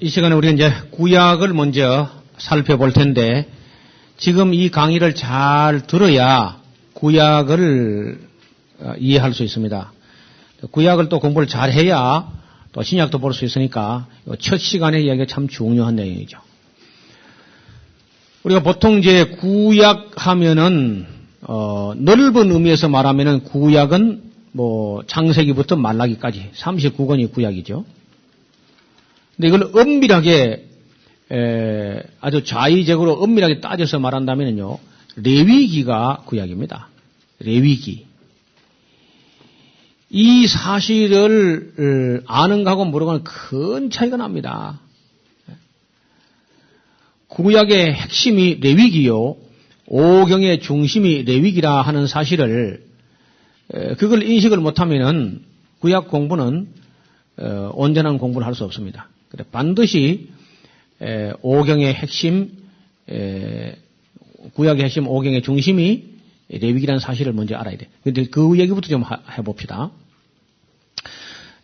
이 시간에 우리가 이제 구약을 먼저 살펴볼 텐데, 지금 이 강의를 잘 들어야 구약을 이해할 수 있습니다. 구약을 또 공부를 잘 해야 또 신약도 볼 수 있으니까 첫 시간의 이야기가 참 중요한 내용이죠. 우리가 보통 이제 구약 하면은 넓은 의미에서 말하면은 구약은 뭐 창세기부터 말라기까지 39권이 구약이죠. 근데 이걸 엄밀하게 아주 자의적으로 엄밀하게 따져서 말한다면요, 레위기가 구약입니다. 레위기. 이 사실을 아는 거하고 모르는 큰 차이가 납니다. 구약의 핵심이 레위기요, 오경의 중심이 레위기라 하는 사실을 그걸 인식을 못하면은 구약 공부는 온전한 공부를 할 수 없습니다. 그래 반드시 오경의 핵심, 구약의 핵심, 오경의 중심이 레위기라는 사실을 먼저 알아야 돼. 근데 그 얘기부터 좀 해봅시다.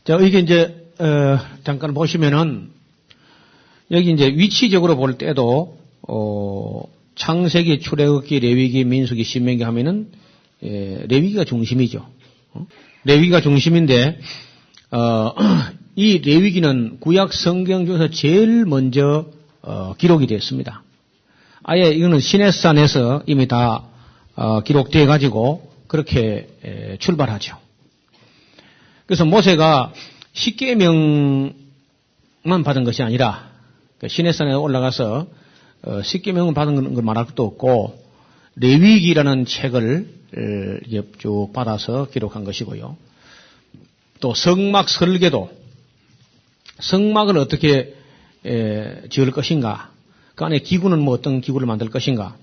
자, 이게 이제 잠깐 보시면은 여기 이제 위치적으로 볼 때도 창세기, 출애굽기, 레위기, 민수기, 신명기 하면은 레위기가 중심이죠. 레위기가 중심인데 이 레위기는 구약 성경 중에서 제일 먼저 기록이 됐습니다. 아예 이거는 시내산에서 이미 다 기록돼 가지고 그렇게 출발하죠. 그래서 모세가 십계명만 받은 것이 아니라 시내산에 올라가서 십계명을 받은 걸 말할 것도 없고 레위기라는 책을 이제 쭉 받아서 기록한 것이고요. 또 성막 설계도, 성막을 어떻게 지을 것인가, 그 안에 기구는 뭐 어떤 기구를 만들 것인가,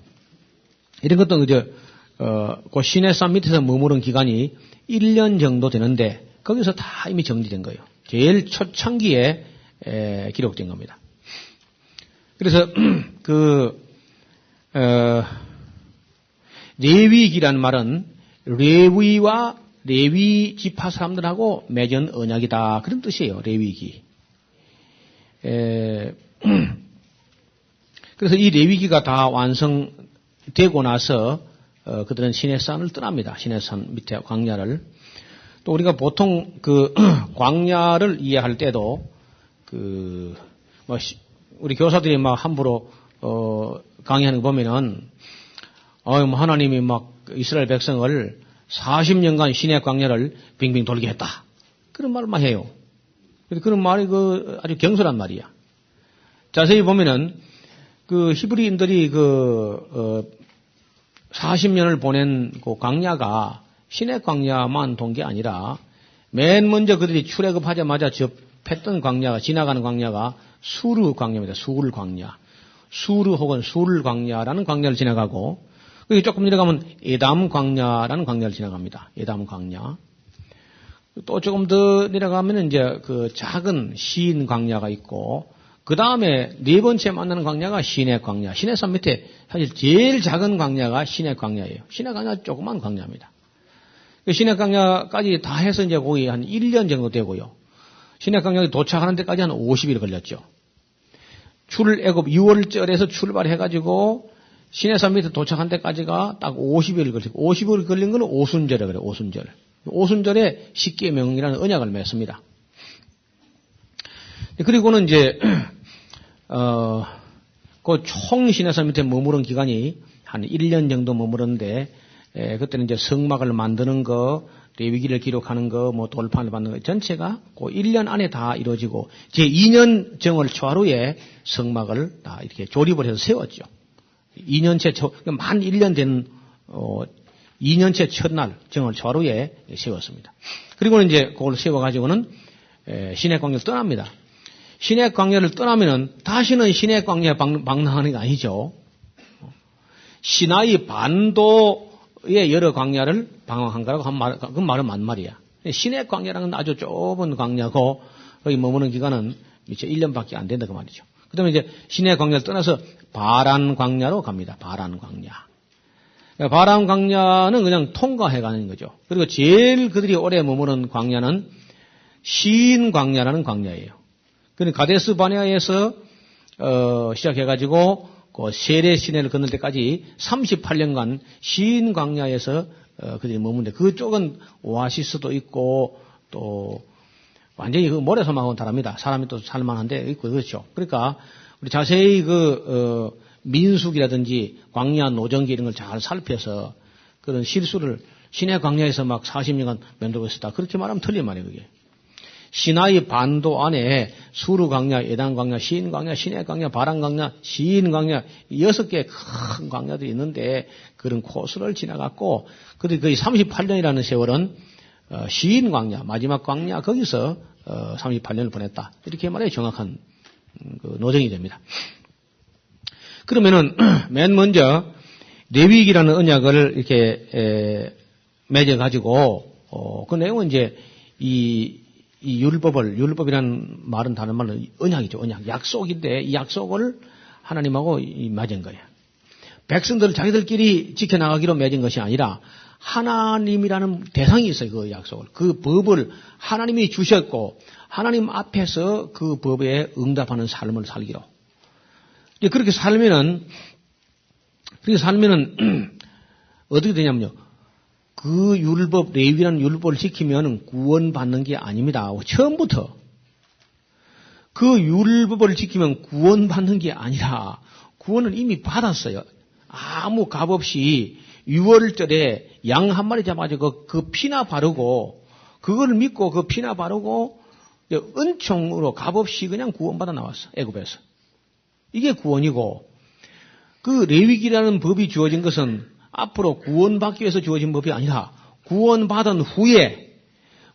이런 것도 이제 그 시내산 밑에서 머무른 기간이 1년 정도 되는데 거기서 다 이미 정리된 거예요. 제일 초창기에 기록된 겁니다. 그래서 레위기라는 말은 레위와 레위 지파 사람들하고 맺은 언약이다, 그런 뜻이에요. 레위기. 그래서 이 레위기가 다 완성되고 나서 그들은 시내산을 떠납니다. 시내산 밑에 광야를. 또 우리가 보통 그 광야를 이해할 때도 뭐 우리 교사들이 막 함부로 강의하는 거 보면은 뭐 하나님이 막 이스라엘 백성을 40년간 시내 광야를 빙빙 돌게 했다, 그런 말만 해요. 그런 말이 아주 경솔한 말이야. 자세히 보면은 그 히브리인들이 40년을 보낸 그 광야가 시내 광야만 돈 게 아니라 맨 먼저 그들이 출애굽하자마자 접했던 광야가, 지나가는 광야가 수르 광야입니다. 수르 광야. 수르 혹은 술 광야라는 광야를 지나가고, 여기 조금 내려가면 에담 광야라는 광야를 지나갑니다. 에담 광야. 또 조금 더 내려가면 이제 그 작은 시인 광야가 있고, 그 다음에 네 번째 만나는 광야가 시내 광야. 시내산 밑에 사실 제일 작은 광야가 시내 광야예요. 시내 광야 조그만 광야입니다. 시내 광야까지 다 해서 이제 거의 한 1년 정도 되고요. 시내 광야에 도착하는 데까지 한 50일 걸렸죠. 출애굽 6월절에서 출발해가지고 시내산 밑에 도착한 데까지가 딱 50일 걸리고, 50일 걸린 건 오순절이라고 그래요. 오순절. 오순절에 십계명이라는 언약을 맺습니다. 그리고는 이제 그 총 시내산 밑에 머무른 기간이 한 1년 정도 머무르는데, 그때는 이제 성막을 만드는 거, 레위기를 기록하는 거, 뭐 돌판을 받는 거 전체가 그 1년 안에 다 이루어지고, 제 2년 정월 초하루에 성막을 다 이렇게 조립을 해서 세웠죠. 2년째 만 1년 된 2년째 첫날 정월 초하루에 세웠습니다. 그리고는 이제 그걸 세워가지고는 시내 광야를 떠납니다. 시내 광야를 떠나면은 다시는 시내 광야에 방랑하는 게 아니죠. 시나이 반도의 여러 광야를 방황한 거라고 한 말, 그 말은 맞말이야. 시내 광야라는 건 아주 좁은 광야고, 거기 머무는 기간은 미처 1년밖에 안 된다, 그 말이죠. 그 다음에 이제 시내 광야를 떠나서 바란 광야로 갑니다. 바란 광야. 바란 광야는 그냥 통과해 가는 거죠. 그리고 제일 그들이 오래 머무는 광야는 시인 광야라는 광야예요. 그러니까 가데스 바네아에서 시작해가지고 그 세례 시내를 건널 때까지 38년간 신 광야에서 그들이 머문데 그쪽은 오아시스도 있고 또 완전히 그 모래사막은 다릅니다. 사람이 또 살만한데 있고 그렇죠. 그러니까 우리 자세히 민숙이라든지 광야 노정기 이런 걸 잘 살펴서 그런 실수를 시내 광야에서 막 40년간 면도고 있었다. 그렇게 말하면 틀린 말이에요, 그게. 시나이 반도 안에 수르 광야, 에단 광야, 신 광야, 시내 광야, 바람 광야, 신 광야 6개의 큰 광야들이 있는데 그런 코스를 지나갔고 그들이 거의 38년이라는 세월은 신 광야, 마지막 광야 거기서 38년을 보냈다. 이렇게 말해 정확한 그 노정이 됩니다. 그러면은 맨 먼저 레위기라는 언약을 이렇게 맺어 가지고 그 내용은 이제 이 율법이라는 말은 다른 말로 언약이죠. 언약. 약속인데 이 약속을 하나님하고 맺은 거예요. 백성들 자기들끼리 지켜나가기로 맺은 것이 아니라 하나님이라는 대상이 있어요. 그 약속을. 그 법을 하나님이 주셨고 하나님 앞에서 그 법에 응답하는 삶을 살기로. 그렇게 살면은 어떻게 되냐면요. 그 율법, 레위기라는 율법을 지키면 구원받는 게 아닙니다. 처음부터. 그 율법을 지키면 구원받는 게 아니라 구원을 이미 받았어요. 아무 값 없이 6월절에 양 한 마리 잡아가지고 그 피나 바르고 그걸 믿고 그 피나 바르고 은총으로 값 없이 그냥 구원받아 나왔어. 애굽에서. 이게 구원이고 그 레위기라는 법이 주어진 것은 앞으로 구원받기 위해서 주어진 법이 아니라 구원받은 후에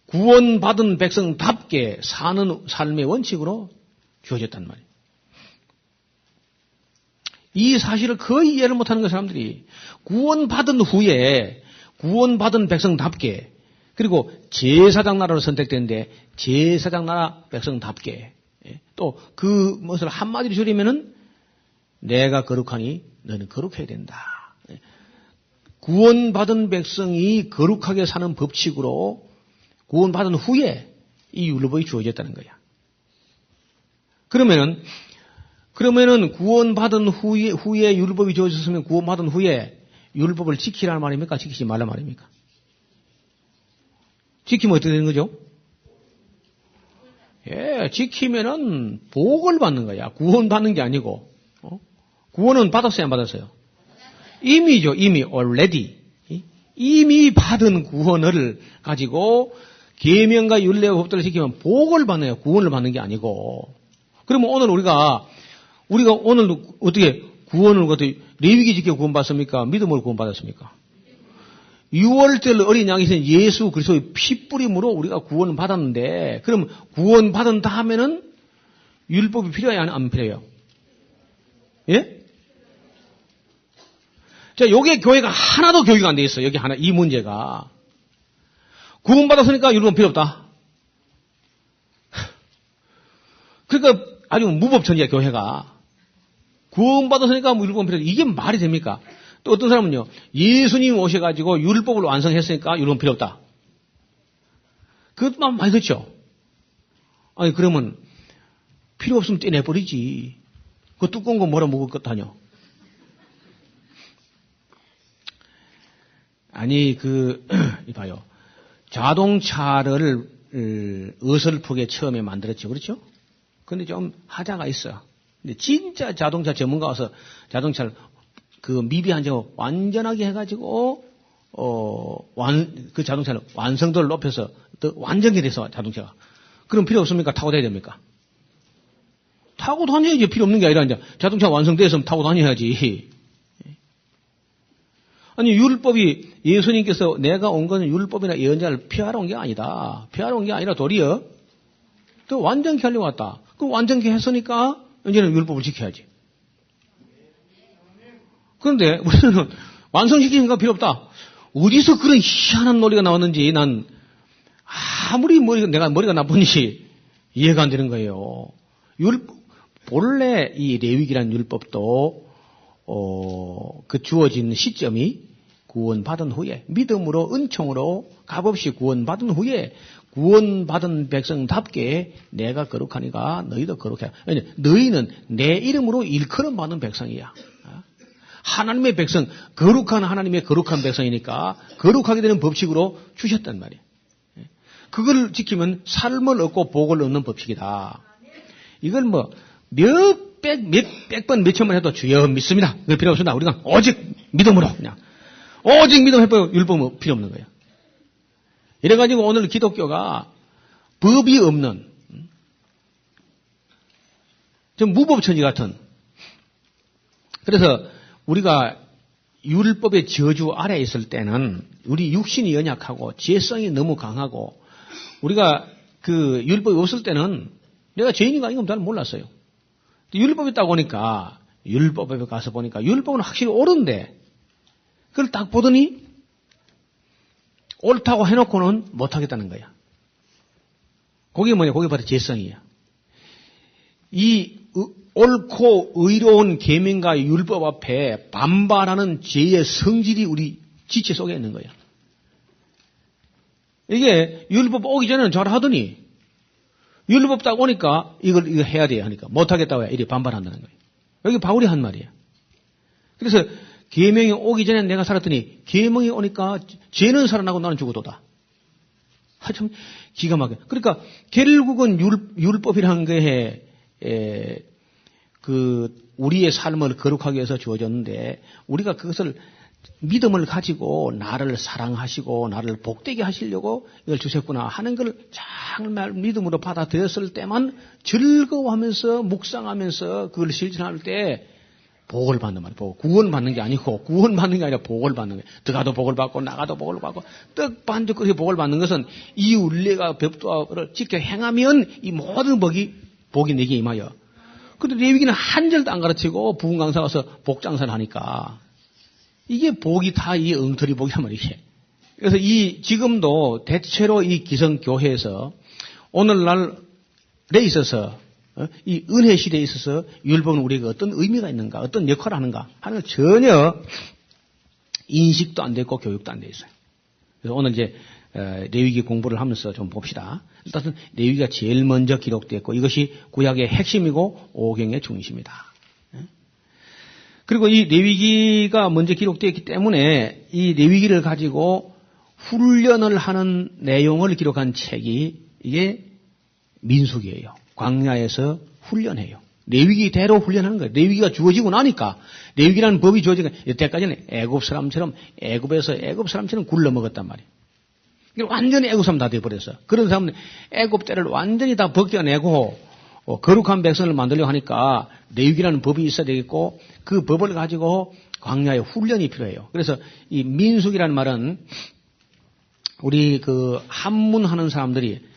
구원받은 백성답게 사는 삶의 원칙으로 주어졌단 말이에요. 이 사실을 거의 이해를 못하는 거 사람들이 구원받은 후에 구원받은 백성답게 그리고 제사장 나라로 선택되는데 제사장 나라 백성답게 또 그 것을 한마디로 줄이면은 내가 거룩하니 너는 거룩해야 된다. 구원받은 백성이 거룩하게 사는 법칙으로 구원받은 후에 이 율법이 주어졌다는 거야. 그러면은 구원받은 후에 율법이 주어졌으면 구원받은 후에 율법을 지키라는 말입니까? 지키지 말란 말입니까? 지키면 어떻게 되는 거죠? 지키면은 복을 받는 거야. 구원받는 게 아니고. 구원은 받았어요, 안 받았어요? 이미죠, 이미 already. 이미 받은 구원을 가지고 계명과 율례와 법도를 지키면 복을 받네요. 구원을 받는 게 아니고. 그러면 오늘 우리가 오늘 어떻게 구원을 어떻게 레위기 지켜 구원받습니까? 믿음으로 구원받았습니까? 6월절 어린 양이 된 예수 그리스도의 피 뿌림으로 우리가 구원을 받았는데 그럼 구원 받은 다음에는 율법이 필요해요, 안 필요해요? 예? 자, 요게 교회가 하나도 교육이 안 돼 있어요. 여기 하나, 이 문제가. 구원받았으니까 율법은 필요 없다. 그러니까 아주 무법천지야, 교회가. 구원받았으니까 율법은 필요 없다. 이게 말이 됩니까? 또 어떤 사람은요, 예수님 오셔가지고 율법을 완성했으니까 율법은 필요 없다. 그것만 많이 듣죠? 아니, 그러면 필요 없으면 떼내버리지. 그 두꺼운 거 뭐라 먹을 것 하냐? 아니, 이봐요. 자동차를 어설프게 처음에 만들었죠. 그렇죠? 근데 좀 하자가 있어. 근데 진짜 자동차 전문가 와서 자동차를 미비한 점 완전하게 해가지고, 그 자동차를 완성도를 높여서 더 완전히 돼서 자동차가. 그럼 필요 없습니까? 타고 다녀야 됩니까? 타고 다녀야지. 필요 없는 게 아니라 이제 자동차 완성돼서 타고 다녀야지. 아니, 율법이 예수님께서 내가 온 것은 율법이나 예언자를 폐하러 온 게 아니다. 폐하러 온 게 아니라 도리어 또 완전케 하려고 왔다. 그 완전케 했으니까 이제는 율법을 지켜야지. 그런데 우리는 완성시키니까 필요 없다. 어디서 그런 희한한 논리가 나왔는지 난 아무리 내가 머리가 나쁜지 이해가 안 되는 거예요. 본래 이 레위기라는 율법도 그 주어진 시점이 구원받은 후에 믿음으로 은총으로 값없이 구원받은 후에 구원받은 백성답게 내가 거룩하니까 너희도 거룩해. 너희는 내 이름으로 일컬음 받는 백성이야. 하나님의 백성, 거룩한 하나님의 거룩한 백성이니까 거룩하게 되는 법칙으로 주셨단 말이에요. 그걸 지키면 삶을 얻고 복을 얻는 법칙이다. 이걸 몇백 번, 몇천 번 해도 주여 믿습니다. 그럴 필요 없습니다. 우리가 오직 믿음으로 그냥. 오직 믿음 해봐요. 율법 필요 없는 거예요. 이래가지고 오늘 기독교가 법이 없는, 좀 무법천지 같은, 그래서 우리가 율법의 저주 아래에 있을 때는 우리 육신이 연약하고 죄성이 너무 강하고 우리가 그 율법이 없을 때는 내가 죄인인가 이건 잘 몰랐어요. 율법이 있다고 보니까 율법에 가서 보니까 율법은 확실히 옳은데 그걸 딱 보더니 옳다고 해놓고는 못하겠다는 거야. 그게 뭐냐? 그게 바로 죄성이야. 이 옳고 의로운 계명과 율법 앞에 반발하는 죄의 성질이 우리 지체 속에 있는 거야. 이게 율법 오기 전에는 잘하더니 율법 딱 오니까 이거 해야 돼 하니까 못하겠다고 이렇게 반발한다는 거예요. 여기 바울이 한 말이야. 그래서 계명이 오기 전에 내가 살았더니 계명이 오니까 죄는 살아나고 나는 죽어도다. 참 기가 막혀. 그러니까 결국은 율법이라는 게 우리의 삶을 거룩하게 해서 주어졌는데 우리가 그것을 믿음을 가지고 나를 사랑하시고 나를 복되게 하시려고 이걸 주셨구나 하는 걸 정말 믿음으로 받아들였을 때만 즐거워하면서 묵상하면서 그걸 실천할 때 복을 받는 말이에요. 구원받는 게 아니고 구원받는 게 아니라 복을 받는 거예요. 들어가도 복을 받고 나가도 복을 받고 떡 반죽 그렇게 복을 받는 것은 이 윤례가 법도를 지켜 행하면 이 모든 복이 내게 임하여. 그런데 레위기는 한 절도 안 가르치고 부흥 강사 가서 복 장사를 하니까 이게 복이 다 이 엉터리 복이란 말이에요. 그래서 지금도 대체로 이 기성교회에서 오늘날에 있어서 이 은혜 시대에 있어서 율법은 우리에게 어떤 의미가 있는가, 어떤 역할을 하는가 하는 걸 전혀 인식도 안 됐고 교육도 안 돼 있어요. 그래서 오늘 이제 레위기 공부를 하면서 좀 봅시다. 일단은 레위기가 제일 먼저 기록됐고 이것이 구약의 핵심이고 오경의 중심이다. 그리고 이 레위기가 먼저 기록되었기 때문에 이 레위기를 가지고 훈련을 하는 내용을 기록한 책이 이게 민수기예요. 광야에서 훈련해요. 레위기대로 훈련하는 거예요. 레위기가 주어지고 나니까 레위기라는 법이 주어지니까 이때까지는 애굽 사람처럼 굴러 먹었단 말이에요. 완전히 애굽 사람 다 돼버렸어. 그런 사람은 애굽 때를 완전히 다 벗겨내고 거룩한 백성을 만들려고 하니까 레위기라는 법이 있어야 되겠고 그 법을 가지고 광야에 훈련이 필요해요. 그래서 이 민수기라는 말은 우리 그 한문하는 사람들이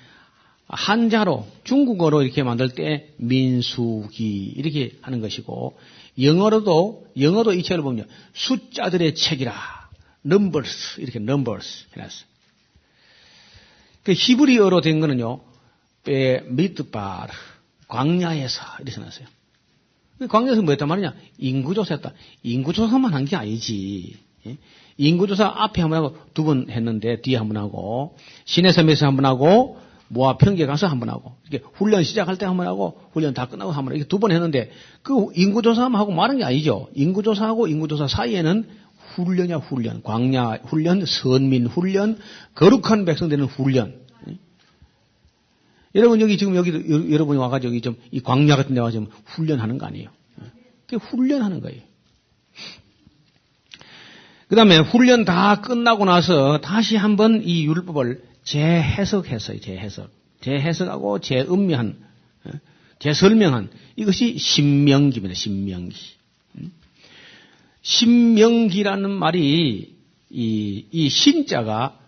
한자로 중국어로 이렇게 만들 때 민수기 이렇게 하는 것이고 영어도 이 책을 보면 숫자들의 책이라 numbers 이렇게 numbers 해놨어요. 그 히브리어로 된 거는요 미드바르 광야에서 이렇게 해놨어요. 광야에서 뭐 했단 말이냐? 인구조사했다. 인구조사만 한 게 아니지. 인구조사 앞에 한 번 하고 두 번 했는데 뒤에 한 번 하고 시내섬에서 한 번 하고 모압 평지에 가서 한 번 하고 이렇게 훈련 시작할 때 한 번 하고 훈련 다 끝나고 한 번 이렇게 두 번 했는데 그 인구조사만 하고 말한 게 아니죠. 인구조사하고 인구조사 사이에는 훈련이야 훈련. 광야 훈련, 선민 훈련, 거룩한 백성 되는 훈련. 여러분 여기 여러분이 와가지고 여기 좀 이 광야 같은 데 와서 좀 훈련하는 거 아니에요? 그게 훈련하는 거예요. 그 다음에 훈련 다 끝나고 나서 다시 한번 이 율법을 재해석했어요. 재해석하고 재설명한 이것이 신명기입니다. 신명기. 신명기라는 말이 이 신자가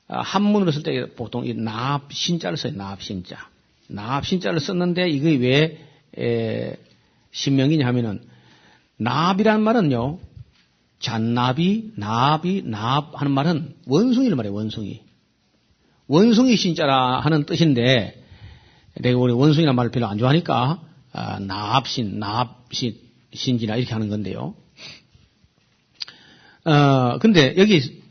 한문으로 쓸 때 보통 이 납신자를 써요. 납신자. 납신자를 썼는데 이게 왜 신명기냐 하면은 납이라는 말은요. 잔나비, 납 하는 말은 원숭이를 말해요. 원숭이 신자라 하는 뜻인데 내가 우리 원숭이라는 말을 별로 안 좋아하니까 납신지나 이렇게 하는 건데요. 근데 여기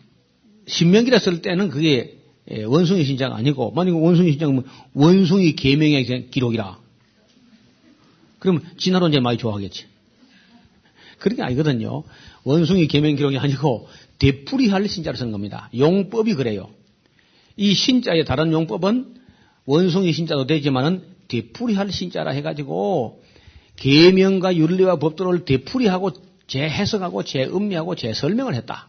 신명기라 쓸 때는 그게 원숭이 신자가 아니고, 만약에 원숭이 신자면 원숭이 계명의 기록이라. 그러면 진화론 이제 많이 좋아하겠지. 그런 게 아니거든요. 원숭이 계명 기록이 아니고 되풀이할 신자를 쓰는 겁니다. 용법이 그래요. 이 신자의 다른 용법은 원숭이 신자도 되지만은 되풀이할 신자라 해가지고 계명과 윤리와 법도를 되풀이하고 재해석하고 재음미하고 재설명을 했다.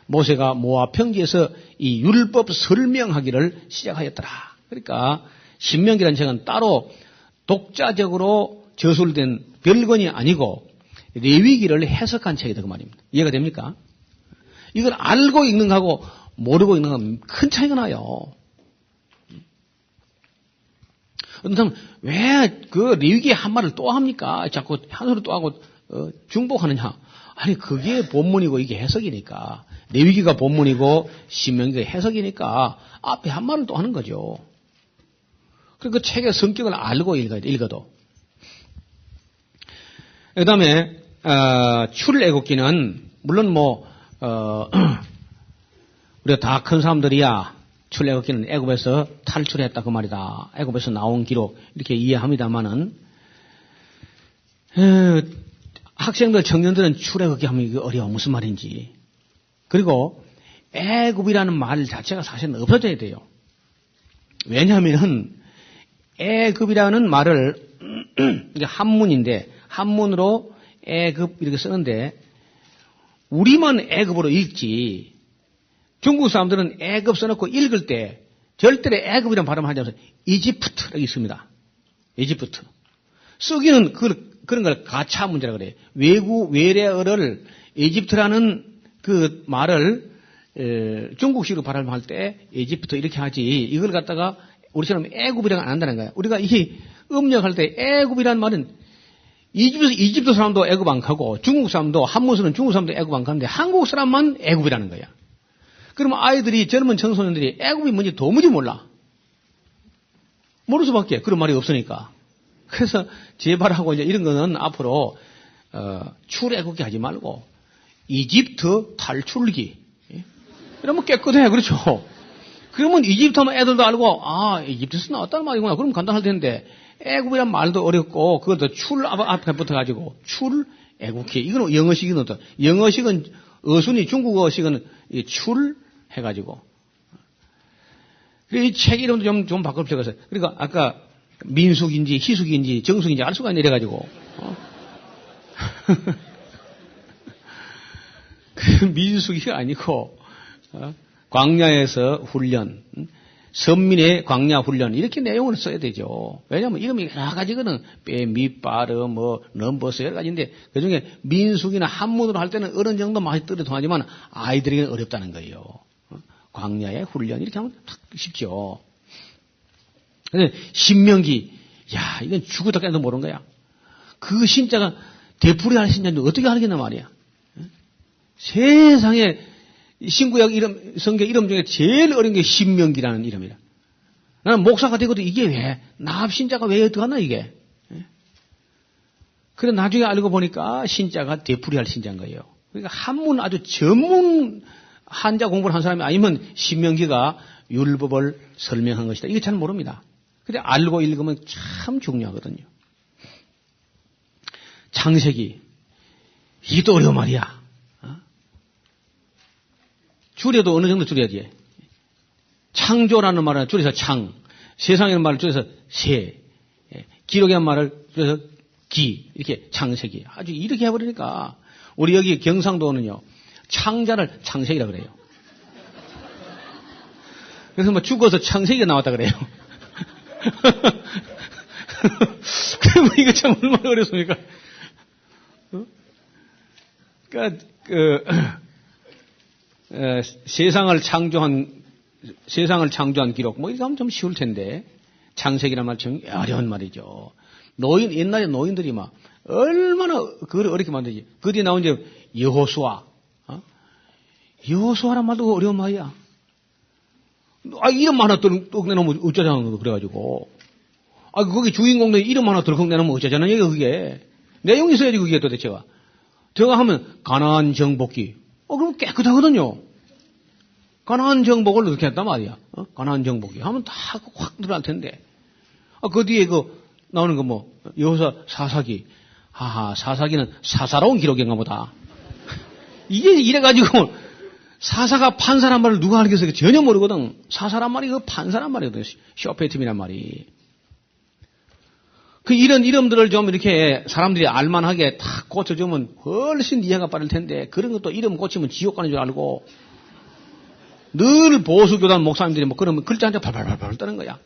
모세가 모압 평지에서 이 율법 설명하기를 시작하였더라. 그러니까 신명기라는 책은 따로 독자적으로 저술된 별건이 아니고 레위기를 해석한 책이다 그 말입니다. 이해가 됩니까? 이걸 알고 읽는 거하고 모르고 읽는 거는 큰 차이가 나요. 어떤 사람은 왜 그 레위기 한 말을 또 합니까? 자꾸 한 소리 또 하고 중복하느냐? 아니 그게 본문이고 이게 해석이니까. 레위기가 본문이고 신명기가 해석이니까 앞에 한 말을 또 하는 거죠. 그 책의 성격을 알고 읽어야 돼, 읽어도. 그 다음에, 출애굽기는, 물론 우리가 다 큰 사람들이야, 출애굽기는 애굽에서 탈출했다 그 말이다. 애굽에서 나온 기록, 이렇게 이해합니다만은, 학생들, 청년들은 출애굽기 하면 이게 어려워. 무슨 말인지. 그리고 애굽이라는 말 자체가 사실은 없어져야 돼요. 왜냐하면 애굽이라는 말을 이게 한문인데 한문으로 애굽 이렇게 쓰는데 우리만 애굽으로 읽지 중국 사람들은 애굽 써놓고 읽을 때 절대로 애굽이라는 발음을 하지 않아서 이집트라고 있습니다. 이집트. 쓰기는 그런 걸 가차 문제라 그래요. 외래어를 이집트라는 그 말을 중국식으로 발음할 때 이집트 이렇게 하지 이걸 갖다가 우리처럼 애굽이라고 안 한다는 거야. 우리가 이 음력할 때 애굽이라는 말은 이집트 사람도 애굽 안 가고 중국 사람도 한문 쓰는 중국 사람도 애굽 안 가는데 한국 사람만 애굽이라는 거야. 그러면 아이들이 젊은 청소년들이 애굽이 뭔지 도무지 몰라. 모를 수밖에. 그런 말이 없으니까. 그래서 제발하고 이제 이런 거는 앞으로 출애굽기 하지 말고 이집트 탈출기. 이러면 깨끗해. 그렇죠? 그러면 이집트 하면 애들도 알고, 이집트에서 나왔다는 말이구나. 그럼 간단할 텐데, 애굽이란 말도 어렵고, 그것도 앞에 붙어가지고, 애국기. 이거는 영어식이거든. 어떤. 영어식은, 어순이 중국어식은 해가지고. 이 책 이름도 좀 바꿀 필요가 있어요. 그러니까 아까 민숙인지 희숙인지 정숙인지 알 수가 있네, 이래가지고. 민숙이 아니고, 광야에서 훈련, 선민의 광야 훈련, 이렇게 내용을 써야 되죠. 왜냐하면 이름이 여러 가지거든. 밑바르, 넘버스 여러 가지인데, 그 중에 민숙이나 한문으로 할 때는 어느 정도 맛이 떨어 통하지만 아이들에게는 어렵다는 거예요. 광야의 훈련, 이렇게 하면 딱 쉽죠. 근데 신명기, 이건 죽었다 깨도 모르는 거야. 그 신자가 되풀이할 신자인데 어떻게 하겠나 말이야. 세상에 신구약 성경 이름 중에 제일 어려운 게 신명기라는 이름이라. 나는 목사가 되고도 이게 왜, 납신자가 왜 어떡하나, 이게. 그래, 나중에 알고 보니까 신자가 되풀이할 신자인 거예요. 그러니까 한문 아주 전문 한자 공부를 한 사람이 아니면 신명기가 율법을 설명한 것이다. 이게 잘 모릅니다. 근데 알고 읽으면 참 중요하거든요. 창세기. 이게 또 어려운 말이야. 줄여도 어느 정도 줄여야지. 창조라는 말을 줄여서 창, 세상이라는 말을 줄여서 세, 기록이라는 말을 줄여서 기, 이렇게 창세기. 아주 이렇게 해버리니까 우리 여기 경상도는요, 창자를 창세기라 그래요. 그래서 죽어서 창세기가 나왔다 그래요. 그러면 이거 참 얼마나 어렵습니까? 그러니까 세상을 창조한 기록, 이거 하면 좀 쉬울 텐데, 창세기란 말 참 어려운 말이죠. 옛날에 노인들이 얼마나 그걸 어렵게 만들지. 그 뒤에 나온 이제 여호수아. 여호수아란 말도 어려운 말이야. 이름 하나 덜컥내놓으면 어쩌자는 거, 그래가지고. 거기 주인공들 이름 하나 덜컥내놓으면 어쩌자는 얘기야, 그게. 내용이 있어야지, 그게 도대체가. 제가 하면 가나안 정복기. 그럼 깨끗하거든요. 가나안 정복을 어떻게 했단 말이야. 가나안 정복이. 하면 다 확 들어갈 텐데. 그 뒤에 나오는 여호수아 사사기. 하하, 사사기는 사사로운 기록인가 보다. 이게 이래가지고, 사사가 판사란 말을 누가 알겠어? 전혀 모르거든. 사사란 말이 판사란 말이거든. 쇼페팀이란 말이. 이런 이름들을 좀 이렇게 사람들이 알만하게 탁 고쳐주면 훨씬 이해가 빠를 텐데, 그런 것도 이름 고치면 지옥 가는 줄 알고, 늘 보수교단 목사님들이 그러면 글자 한 장 발발발발 떠는 거야.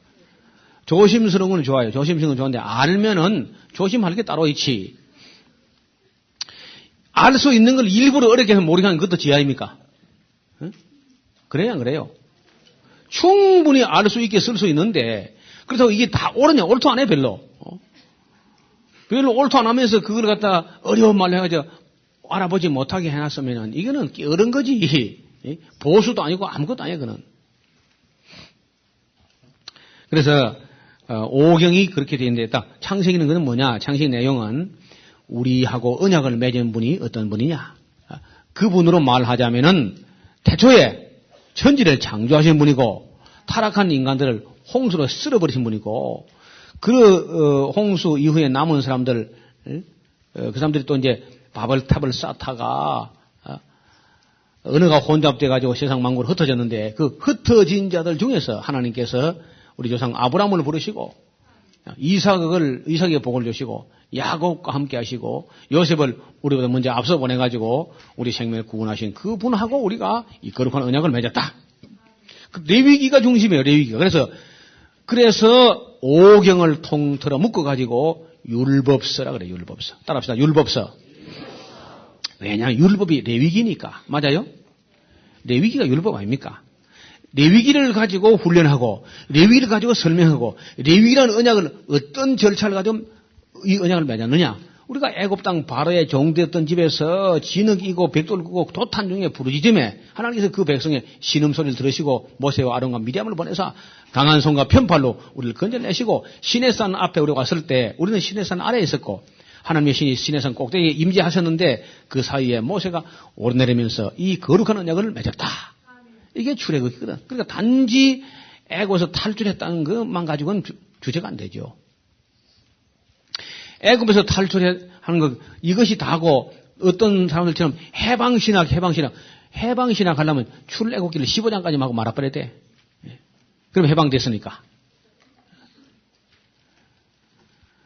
조심스러운 건 좋아요. 조심스러운 건 좋은데, 알면은 조심할 게 따로 있지. 알 수 있는 걸 일부러 어렵게 해서 모르게 하는 것도 지하입니까? 그래야 안 그래요? 충분히 알 수 있게 쓸 수 있는데, 그래서 이게 다 옳으냐? 옳도 안 해, 별로. 별로 옳도 안 하면서 그걸 갖다 어려운 말로 해가지고 알아보지 못하게 해놨으면은, 이거는 어른 거지. 보수도 아니고 아무것도 아니야, 그는. 그래서, 오경이 그렇게 되어 있는데, 딱, 창세기는 그는 뭐냐? 창세기 내용은, 우리하고 언약을 맺은 분이 어떤 분이냐? 그분으로 말하자면은, 태초에 천지를 창조하신 분이고, 타락한 인간들을 홍수로 쓸어버리신 분이고, 홍수 이후에 남은 사람들, 그 사람들이 또 이제 바벨탑을 쌓다가, 언어가 혼잡돼가지고 세상 만국으로 흩어졌는데, 그 흩어진 자들 중에서 하나님께서 우리 조상 아브라함을 부르시고, 이삭의 복을 주시고, 야곱과 함께 하시고, 요셉을 우리보다 먼저 앞서 보내가지고, 우리 생명을 구원하신 그 분하고 우리가 이 거룩한 언약을 맺었다. 레위기가 중심이에요, 레위기가. 그래서 오경을 통틀어 묶어가지고, 율법서라 그래요, 율법서. 따라합시다, 율법서. 왜냐하면 율법이 레위기니까. 맞아요? 레위기가 율법 아닙니까? 레위기를 가지고 훈련하고, 레위기를 가지고 설명하고, 레위기라는 언약을 어떤 절차를 가지고 이 언약을 맺었느냐? 우리가 애굽 땅 바로의 종되었던 집에서 진흙이고 벽돌 끄고 도탄 중에 부르짖음에 하나님께서 그 백성의 신음소리를 들으시고 모세와 아론과 미리암을 보내서 강한 손과 편팔로 우리를 건져내시고 시내산 앞에 우리가 왔을 때 우리는 시내산 아래에 있었고 하나님의 신이 시내산 꼭대기에 임재하셨는데 그 사이에 모세가 오르내리면서 이 거룩한 언약을 맺었다. 이게 출애굽이거든. 그러니까 단지 애굽에서 탈출했다는 것만 가지고는 주제가 안 되죠. 애굽에서 탈출하는 것 이것이 다고 어떤 사람들처럼 해방신학 하려면 출애굽기를 15장까지 하고 말아버려야 돼. 그럼 해방됐으니까.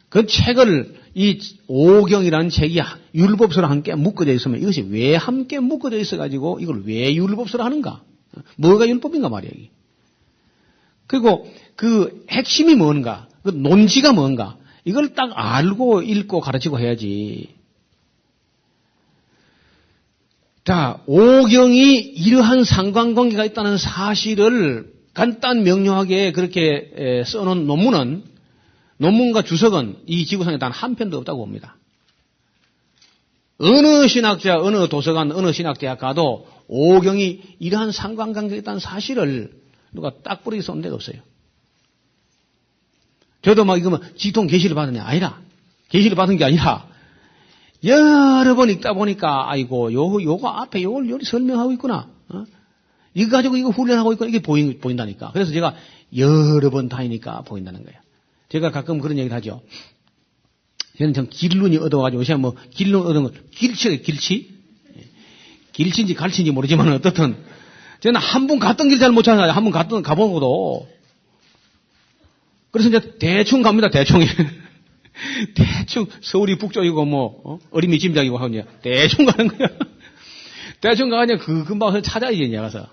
그 책을 이 오경이라는 책이 율법서로 함께 묶어져 있으면 이것이 왜 함께 묶어져 있어가지고 이걸 왜 율법서로 하는가? 뭐가 율법인가 말이야. 그리고 그 핵심이 뭔가? 그 논지가 뭔가? 이걸 딱 알고 읽고 가르치고 해야지. 자, 오경이 이러한 상관관계가 있다는 사실을 간단 명료하게 그렇게 써놓은 논문과 주석은 이 지구상에 단 한 편도 없다고 봅니다. 어느 신학자, 어느 도서관, 어느 신학대학 가도 오경이 이러한 상관관계가 있다는 사실을 누가 딱 뿌리게 써놓은 데가 없어요. 저도 이거 지통 계시를 받으냐? 아니라. 계시를 받은 게 아니라, 여러 번 읽다 보니까, 아이고, 요거 앞에 요걸 설명하고 있구나. 이거 가지고 이거 훈련하고 있구나. 이게 보인다니까. 그래서 제가 여러 번 다니니까 보인다는 거예요. 제가 가끔 그런 얘기를 하죠. 저는 참 길눈이 얻어가지고, 요새 길눈 얻은 거, 길치? 길치인지 갈치인지 모르지만 어떻든, 저는 한 번 갔던 길 잘 못 찾아요. 한 번 가본 것도. 그래서 이제 대충 갑니다, 대충. 대충 서울이 북쪽이고 어림이 짐작이고 하고 이제 대충 가는 거야. 대충 가가지고 그 근방을 찾아야지, 이제 가서.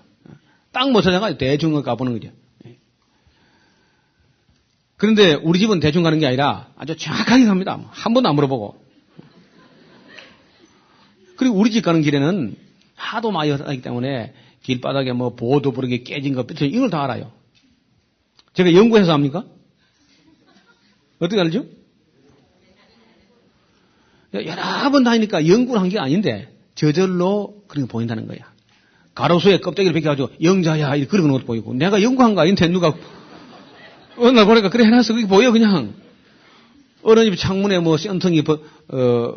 딱 못 찾아가지고 대충 가보는 거죠. 그런데 우리 집은 대충 가는 게 아니라 아주 정확하게 갑니다. 한 번도 안 물어보고. 그리고 우리 집 가는 길에는 하도 많이 하기 때문에 길바닥에 보도 부르게 깨진 거, 삐뚤어진 이걸 다 알아요. 제가 연구해서 합니까? 어떻게 알죠? 여러 번 다니니까 연구를 한 게 아닌데 저절로 그런 게 보인다는 거야. 가로수에 껍데기를 벗겨가지고 영자야 그런 것도 보이고 내가 연구한 거 아닌데 누가 어느 날 보니까 그래 해놨어. 그게 보여 그냥. 어느 집 창문에 썬통이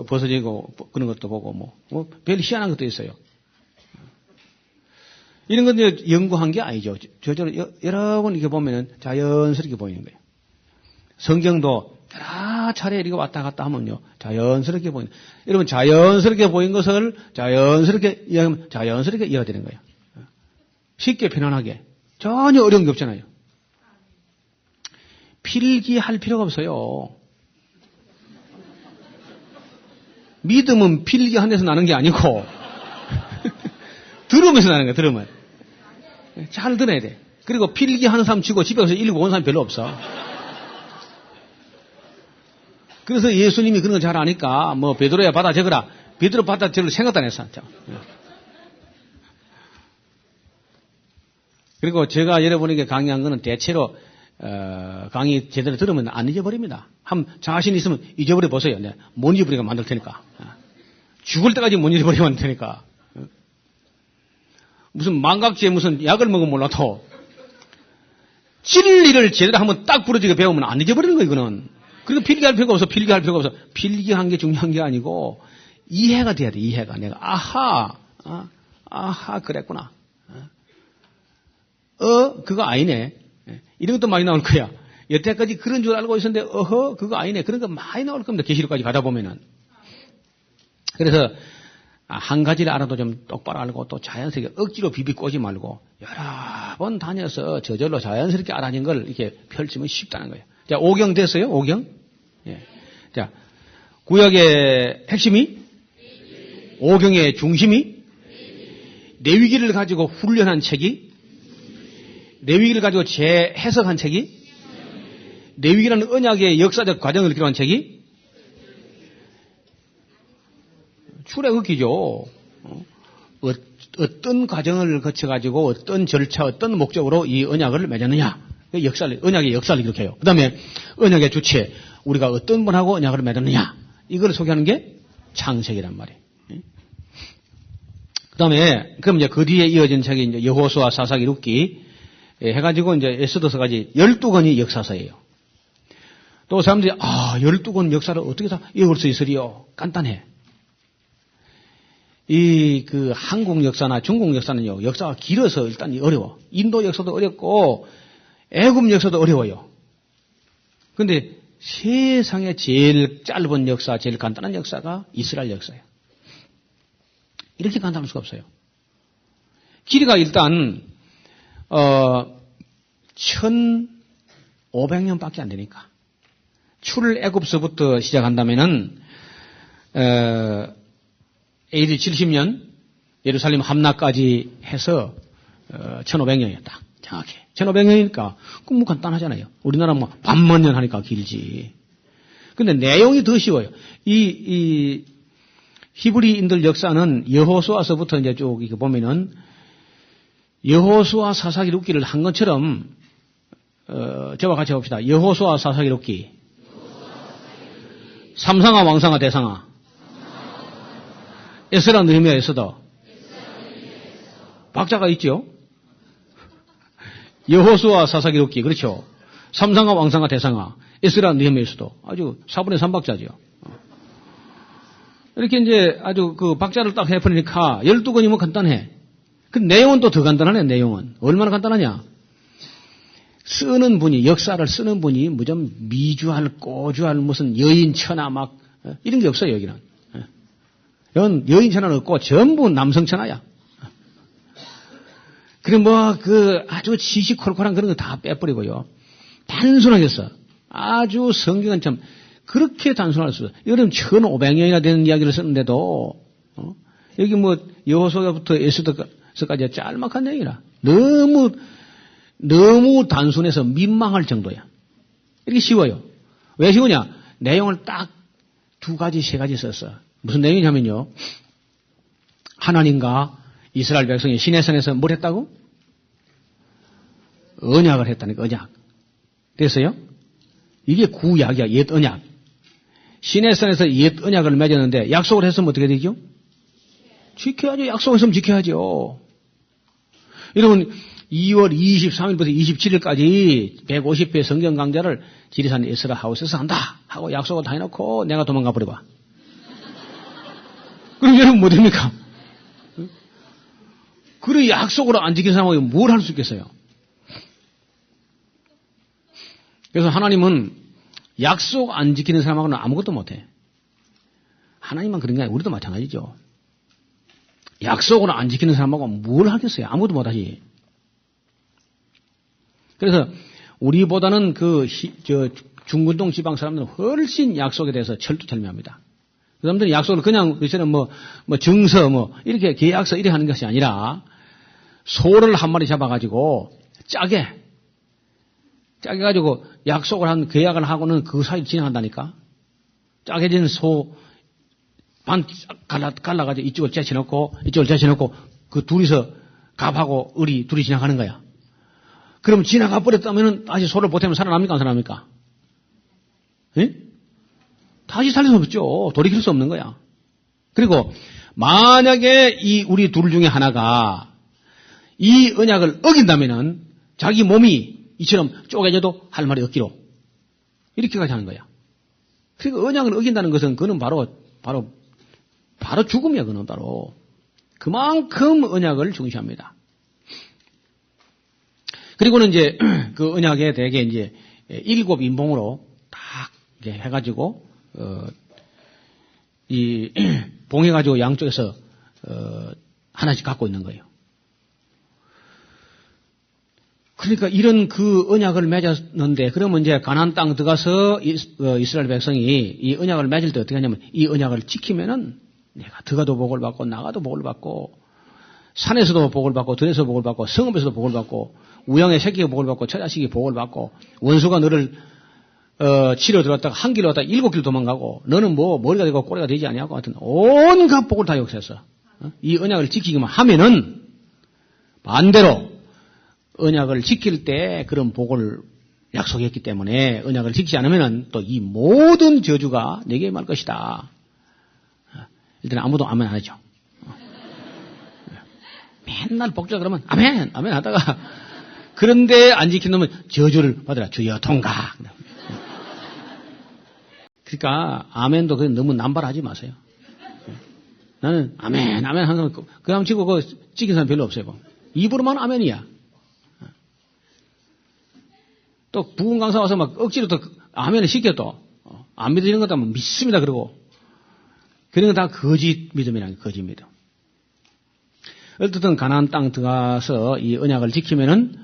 벗어지고 그런 것도 보고 별 희한한 것도 있어요. 이런 건 이제 연구한 게 아니죠. 저절로 여러 번 이렇게 보면은 자연스럽게 보이는 거예요. 성경도 여러 차례 이렇게 왔다 갔다 하면요. 자연스럽게 보이는. 여러분, 자연스럽게 보인 것을 자연스럽게 이해하면 자연스럽게 이해가 되는 거예요. 쉽게 편안하게. 전혀 어려운 게 없잖아요. 필기할 필요가 없어요. 믿음은 필기한 데서 나는 게 아니고 들으면서 나는 거야. 들으면. 잘 들어야 돼. 그리고 필기하는 사람 치고 집에 가서 읽고 온 사람 별로 없어. 그래서 예수님이 그런 걸 잘 아니까 뭐 베드로야 받아 적어라. 베드로 받아 적을 생각도 안 했어. 그리고 제가 여러분에게 강의한 거는 대체로 강의 제대로 들으면 안 잊어버립니다. 자신 있으면 잊어버려 보세요. 네. 못 잊어버리게 만들 테니까. 죽을 때까지 못 잊어버리게 만들 테니까. 무슨 망각지에 무슨 약을 먹으면 몰라도 진리를 제대로 한번 딱 부러지게 배우면 안 잊어버리는 거예요. 이거는. 그리고 필기할 필요가 없어. 필기할 필요가 없어. 필기한 게 중요한 게 아니고 이해가 돼야 돼. 이해가. 내가 아하 그랬구나. 그거 아니네. 이런 것도 많이 나올 거야. 여태까지 그런 줄 알고 있었는데 그거 아니네. 그런 거 많이 나올 겁니다. 계시록까지 가다 보면은. 그래서 한 가지를 알아도 좀 똑바로 알고 또 자연스럽게 억지로 비비꼬지 말고 여러 번 다녀서 저절로 자연스럽게 알아진 걸 이렇게 펼치면 쉽다는 거예요. 자, 5경 됐어요? 5경? 예. 자, 구약의 핵심이? 5경의 중심이? 레위기를 가지고 훈련한 책이? 레위기를 가지고 재해석한 책이? 레위기라는 언약의 역사적 과정을 기록한 책이? 출애굽기죠. 어떤 과정을 거쳐가지고 어떤 절차, 어떤 목적으로 이 언약을 맺었느냐. 언약의 역사를 기록해요. 그 다음에 언약의 주체, 우리가 어떤 분하고 언약을 맺었느냐. 이걸 소개하는 게 창세기란 말이에요. 그 다음에, 그럼 이제 그 뒤에 이어진 책이 이제 여호수아, 사사기, 룻기 해가지고 이제 에스더서까지 12권이 역사서예요. 또 사람들이, 12권 역사를 어떻게 다 외울 수 있으리요? 간단해. 한국 역사나 중국 역사는요, 역사가 길어서 일단 어려워. 인도 역사도 어렵고, 애굽 역사도 어려워요. 근데 세상에 제일 짧은 역사, 제일 간단한 역사가 이스라엘 역사예요. 이렇게 간단할 수가 없어요. 길이가 일단, 1500년밖에 안 되니까. 출애굽서부터 시작한다면은, AD 70년, 예루살렘 함락까지 해서, 1500년이었다. 정확히. 1500년이니까, 뭐 간단하잖아요. 우리나라 뭐, 반만 년 하니까 길지. 근데 내용이 더 쉬워요. 히브리인들 역사는 여호수아서부터 이제 쭉 이렇게 보면은, 여호수아 사사기 룻기를 한 것처럼, 저와 같이 봅시다. 여호수아 사사기 룻기. 삼상아, 왕상아, 대상아. 에스라, 느헤미야, 에스더. 박자가 있죠? 여호수아 사사기 룻기. 그렇죠? 삼상아, 왕상아, 대상아. 에스라, 느헤미야, 에스더. 아주 4분의 3박자죠. 이렇게 이제 아주 그 박자를 딱 해버리니까 12권이면 간단해. 그 내용은 또 더 간단하네, 내용은. 얼마나 간단하냐? 쓰는 분이, 역사를 쓰는 분이 무슨 미주알, 꼬주알, 무슨 여인, 천하 막, 이런 게 없어요, 여기는. 여긴 여인, 천하는 없고 전부 남성 천하야. 그래, 아주 시시콜콜한 그런 거 다 빼버리고요. 단순하게 써. 아주 성경은 참, 그렇게 단순할 수 없어. 여러분, 1500년이나 되는 이야기를 쓰는데도, 여기 여호수아부터 에스더까지 짤막한 내용이라. 너무 단순해서 민망할 정도야. 이렇게 쉬워요. 왜 쉬우냐? 내용을 딱 2가지, 3가지 썼어. 무슨 내용이냐면요. 하나님과 이스라엘 백성이 시내산에서 뭘 했다고? 언약을 했다니까, 언약. 됐어요? 이게 구약이야, 옛 언약. 시내산에서 옛 언약을 맺었는데 약속을 했으면 어떻게 되죠? 지켜야죠. 약속했으면 지켜야죠. 여러분, 2월 23일부터 27일까지 150회 성경 강좌를 지리산 에스라 하우스에서 한다 하고 약속을 다 해놓고 내가 도망가 버려봐. 그럼 여러분 뭐 됩니까? 그래 약속을 안 지키는 사람하고 뭘 할 수 있겠어요? 그래서 하나님은 약속 안 지키는 사람하고는 아무것도 못해. 하나님만 그런 게 아니라 우리도 마찬가지죠. 약속을 안 지키는 사람하고 뭘 하겠어요? 아무것도 못하지. 그래서 우리보다는 중근동 지방 사람들은 훨씬 약속에 대해서 철두철미합니다. 그 사람들은 약속을 그냥 우리처럼 증서 이렇게 계약서 이렇게 하는 것이 아니라 소를 한 마리 잡아가지고 짜게 가지고 약속을 한 계약을 하고는 그 사이를 지나간다니까. 짜게 된 소 반 갈라가지고 이쪽을 제쳐놓고 이쪽을 제쳐놓고 그 둘이서 갑하고 을이 둘이 지나가는 거야. 그럼 지나가 버렸다면 다시 소를 보태면 살아납니까 안 살아납니까? 예? 다시 살릴 수 없죠. 돌이킬 수 없는 거야. 그리고 만약에 이 우리 둘 중에 하나가 이 언약을 어긴다면은 자기 몸이 이처럼 쪼개져도 할 말이 없기로 이렇게까지 하는 거야. 그러니까 언약을 어긴다는 것은 그는 바로 죽음이야. 그는 바로 그만큼 언약을 중시합니다. 그리고는 이제 그 언약에 대개 이제 7인봉으로 딱 이렇게 해가지고 이 봉해가지고 양쪽에서 하나씩 갖고 있는 거예요. 그러니까 이런 그 언약을 맺었는데 그러면 이제 가나안 땅 들어가서 이스라엘 백성이 이 언약을 맺을 때 어떻게 하냐면 이 언약을 지키면은 내가 들어가도 복을 받고 나가도 복을 받고 산에서도 복을 받고 들에서 복을 받고 성읍에서도 복을 받고 우양의 새끼가 복을 받고 처자식이 복을 받고 원수가 너를 치러 들어왔다가 한 길로 왔다가 7길 도망가고 너는 머리가 되고 꼬리가 되지 아니하고 같은 온갖 복을 다 역사했어. 이 언약을 지키기만 하면은 반대로 언약을 지킬 때 그런 복을 약속했기 때문에 언약을 지키지 않으면은 또 이 모든 저주가 내게 임할 것이다. 일단 아무도 아멘 안 하죠. 맨날 복자 그러면 아멘 하다가 그런데 안 지킨 놈은 저주를 받으라 주여 통각. 그러니까 아멘도 너무 남발하지 마세요. 나는 아멘 하는 사람 그 다음 치고 그거 찍힌 사람 별로 없어요. 입으로만 아멘이야. 또 부흥 강사 와서 막 억지로 또 아멘을 시켜 또 안 믿어지는 것도 믿습니다 그러고 그런 건 다 거짓 믿음이라는 거짓 믿음. 어쨌든 가나안 땅 들어가서 이 언약을 지키면은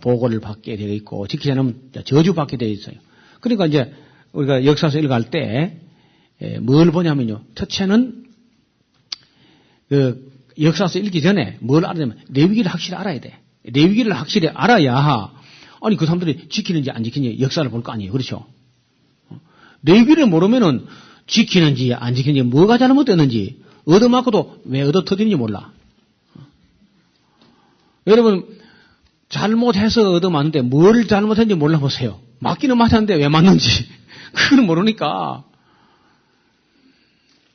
보고를 받게 되어 있고 지키지 않으면 저주 받게 되어 있어요. 그러니까 이제 우리가 역사서 읽어갈 때 뭘 보냐면요. 첫째는 그 역사서 읽기 전에 뭘 알아야냐면 레위기를 확실히 알아야 돼. 레위기를 확실히 알아야 아니 그 사람들이 지키는지 안 지키는지 역사를 볼 거 아니에요. 그렇죠? 레위기를 모르면은 지키는지 안 지키는지 뭐가 잘못됐는지 얻어맞고도 왜 얻어터지는지 몰라. 여러분 잘못해서 얻어맞는데 뭘 잘못했는지 몰라보세요. 맞기는 맞았는데 왜 맞는지 그걸 모르니까.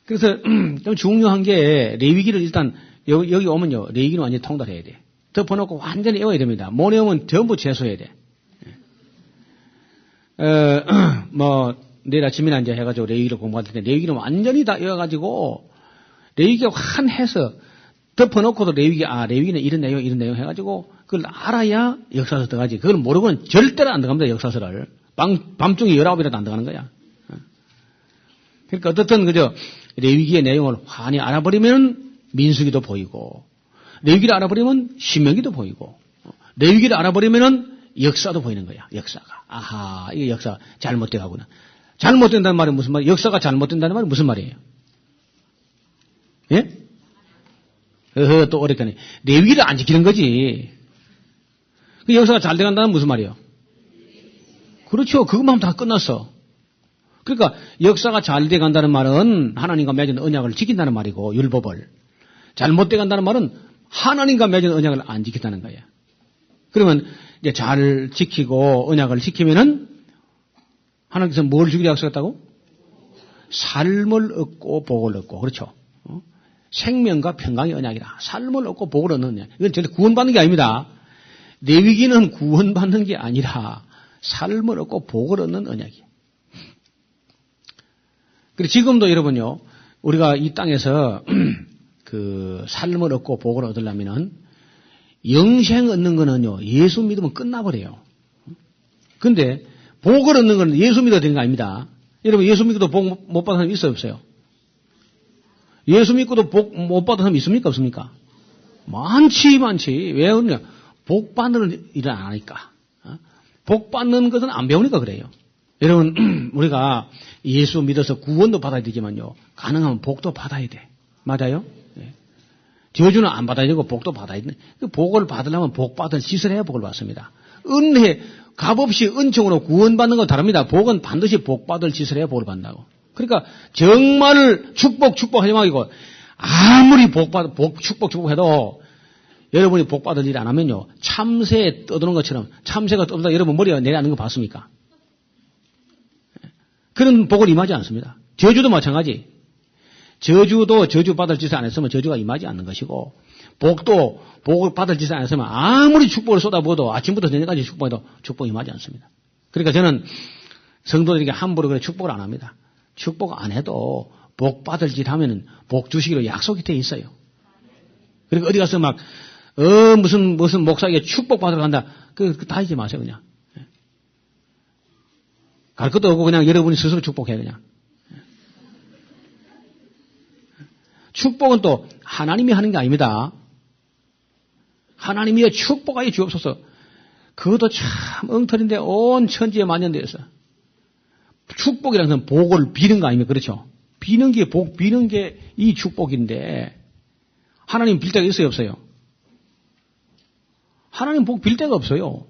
그래서 좀 중요한 게 레위기를 일단 여기 오면요. 레위기는 완전히 통달해야 돼. 덮어놓고 완전히 외워야 됩니다. 못 외우면 전부 재소해야 돼. 내일 아침이나 이제 해가지고 레위기를 공부할 텐데 레위기는 완전히 다 외워가지고 레위기가 환해서 덮어놓고도 레위기는 이런 내용 해가지고 그걸 알아야 역사서 들어가지. 그걸 모르고는 절대로 안 들어갑니다. 역사서를. 밤중에 19일이라도 안 들어가는 거야. 그러니까 어떻든 그저 레위기의 내용을 환히 알아버리면 민수기도 보이고 레위기를 알아버리면 신명기도 보이고 레위기를 알아버리면은 역사도 보이는 거야. 역사가. 아하, 이게 역사 잘못돼 가구나. 잘못된다는 말이 무슨 말이에요? 역사가 잘못된다는 말이 무슨 말이에요? 예? 또 어렵겠네. 레위기를 안 지키는 거지. 그 역사가 잘 돼간다는 무슨 말이에요? 그렇죠. 그것만 하면 다 끝났어. 그러니까 역사가 잘 돼간다는 말은 하나님과 맺은 언약을 지킨다는 말이고 율법을. 잘못돼 간다는 말은 하나님과 맺은 언약을 안 지킨다는 거예요. 그러면 이제 잘 지키고 언약을 지키면은 하나님께서 뭘 주기로 약속했다고? 삶을 얻고 복을 얻고. 그렇죠. 생명과 평강의 언약이라. 삶을 얻고 복을 얻는 언약. 이건 절대 구원받는 게 아닙니다. 레위기는 구원받는 게 아니라 삶을 얻고 복을 얻는 언약이에요. 그리고 지금도 여러분요, 우리가 이 땅에서 그 삶을 얻고 복을 얻으려면은 영생 얻는 거는요, 예수 믿으면 끝나버려요. 근데 복을 얻는 건 예수 믿어야 되는 거 아닙니다. 여러분, 예수 믿고도 복 못 받은 사람 있어요, 없어요? 예수 믿고도 복 못 받은 사람 있습니까, 없습니까? 많지. 왜 그러냐? 복 받는 일을 안 하니까. 복 받는 것은 안 배우니까 그래요. 여러분, 우리가 예수 믿어서 구원도 받아야 되지만요, 가능하면 복도 받아야 돼. 맞아요? 네. 저주는 안 받아야 되고 복도 받아야 돼. 그 복을 받으려면 복 받을 짓을 해야 복을 받습니다. 은혜, 값없이 은총으로 구원받는 건 다릅니다. 복은 반드시 복 받을 짓을 해야 복을 받는다고. 그러니까 정말 축복하지 말고 아무리 축복해도 여러분이 복 받을 일 안 하면요, 참새에 떠드는 것처럼 참새가 떠들다 여러분 머리가 내려앉는 거 봤습니까? 그런 복을 임하지 않습니다. 저주도 마찬가지. 저주도 저주 받을 짓을 안 했으면 저주가 임하지 않는 것이고, 복도 복을 받을 짓을 안 했으면 아무리 축복을 쏟아부어도 아침부터 저녁까지 축복해도 축복이 임하지 않습니다. 그러니까 저는 성도들에게 함부로 그래 축복을 안 합니다. 축복 안 해도 복 받을 짓 하면은 복 주시기로 약속이 돼 있어요. 그러니까 어디 가서 막 무슨 목사에게 축복 받으러 간다. 다 하지 마세요, 그냥. 갈 것도 없고 그냥 여러분이 스스로 축복해, 그냥. 축복은 또 하나님이 하는 게 아닙니다. 하나님이 축복하여 주옵소서. 그것도 참 엉터리인데 온 천지에 만연되어서. 축복이라는 건 복을 비는 거 아닙니까? 그렇죠? 비는 게 이 축복인데, 하나님 빌 데가 있어요, 없어요? 하나님 복 빌 데가 없어요.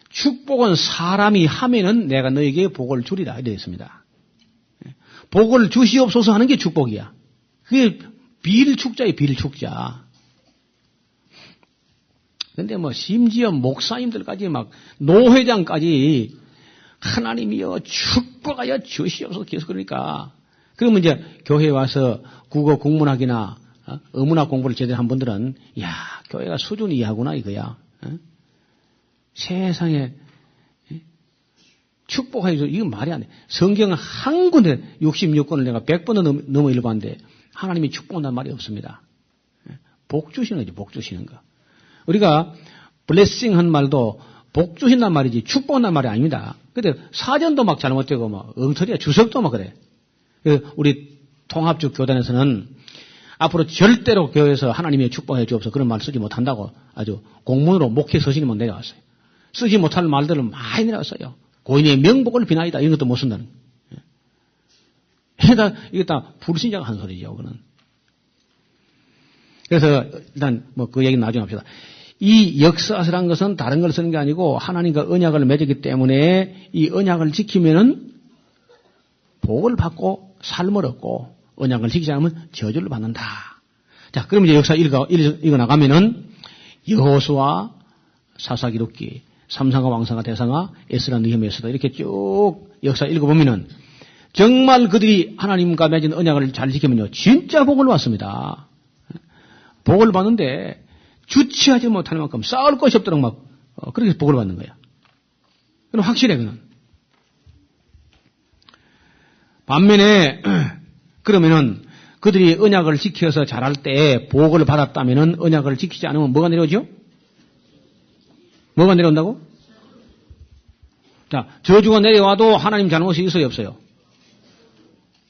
축복은 사람이 하면은 내가 너에게 복을 주리라 이래 있습니다. 복을 주시옵소서 하는 게 축복이야. 그게 빌축자예요, 빌축자. 근데 심지어 목사님들까지 노회장까지 하나님이여 축복하여 주시옵소서 계속 그러니까. 그러면 이제 교회에 와서 국어 국문학이나 어문학 공부를 제대로 한 분들은 야, 교회가 수준이 이하구나 이거야. 세상에 축복하여 이건 말이 안 돼. 성경 한 군데 66권을 내가 100번도 넘어 읽어봤는데 하나님이 축복한다는 말이 없습니다. 복 주시는 거지, 복 주시는 거. 우리가 블레싱 한 말도 복 주신다는 말이지 축복한다는 말이 아닙니다. 근데 사전도 막 잘못되고 엉터리야. 주석도 막 그래. 우리 통합적 교단에서는 앞으로 절대로 교회에서 하나님의 축복해 주옵소서 그런 말 쓰지 못한다고 아주 공문으로 목회 서신이 내려왔어요. 쓰지 못할 말들을 많이 내려왔어요. 고인의 명복을 비나이다 이런 것도 못 쓴다는. 이게 다 불신자가 한 소리죠, 그는. 그래서 일단 그 얘기는 나중에 합시다. 이 역사서란 것은 다른 걸 쓰는 게 아니고 하나님과 언약을 맺었기 때문에 이 언약을 지키면은 복을 받고 삶을 얻고 언약을 지키지 않으면 저주를 받는다. 자, 그럼 이제 역사 읽어 나가면은 여호수아, 사사기록기, 삼상아, 왕상아, 대상아, 에스라, 느헤미야서도 이렇게 쭉 역사 읽어보면은 정말 그들이 하나님과 맺은 언약을 잘 지키면요 진짜 복을 받습니다. 복을 받는데 주치하지 못하는 만큼 싸울 것이 없도록 그렇게 복을 받는 거야. 그럼 확실해, 그는. 반면에, 그러면은, 그들이 언약을 지켜서 잘할 때 복을 받았다면은 언약을 지키지 않으면 뭐가 내려오죠? 뭐가 내려온다고? 자, 저주가 내려와도 하나님 잘못이 있어요, 없어요?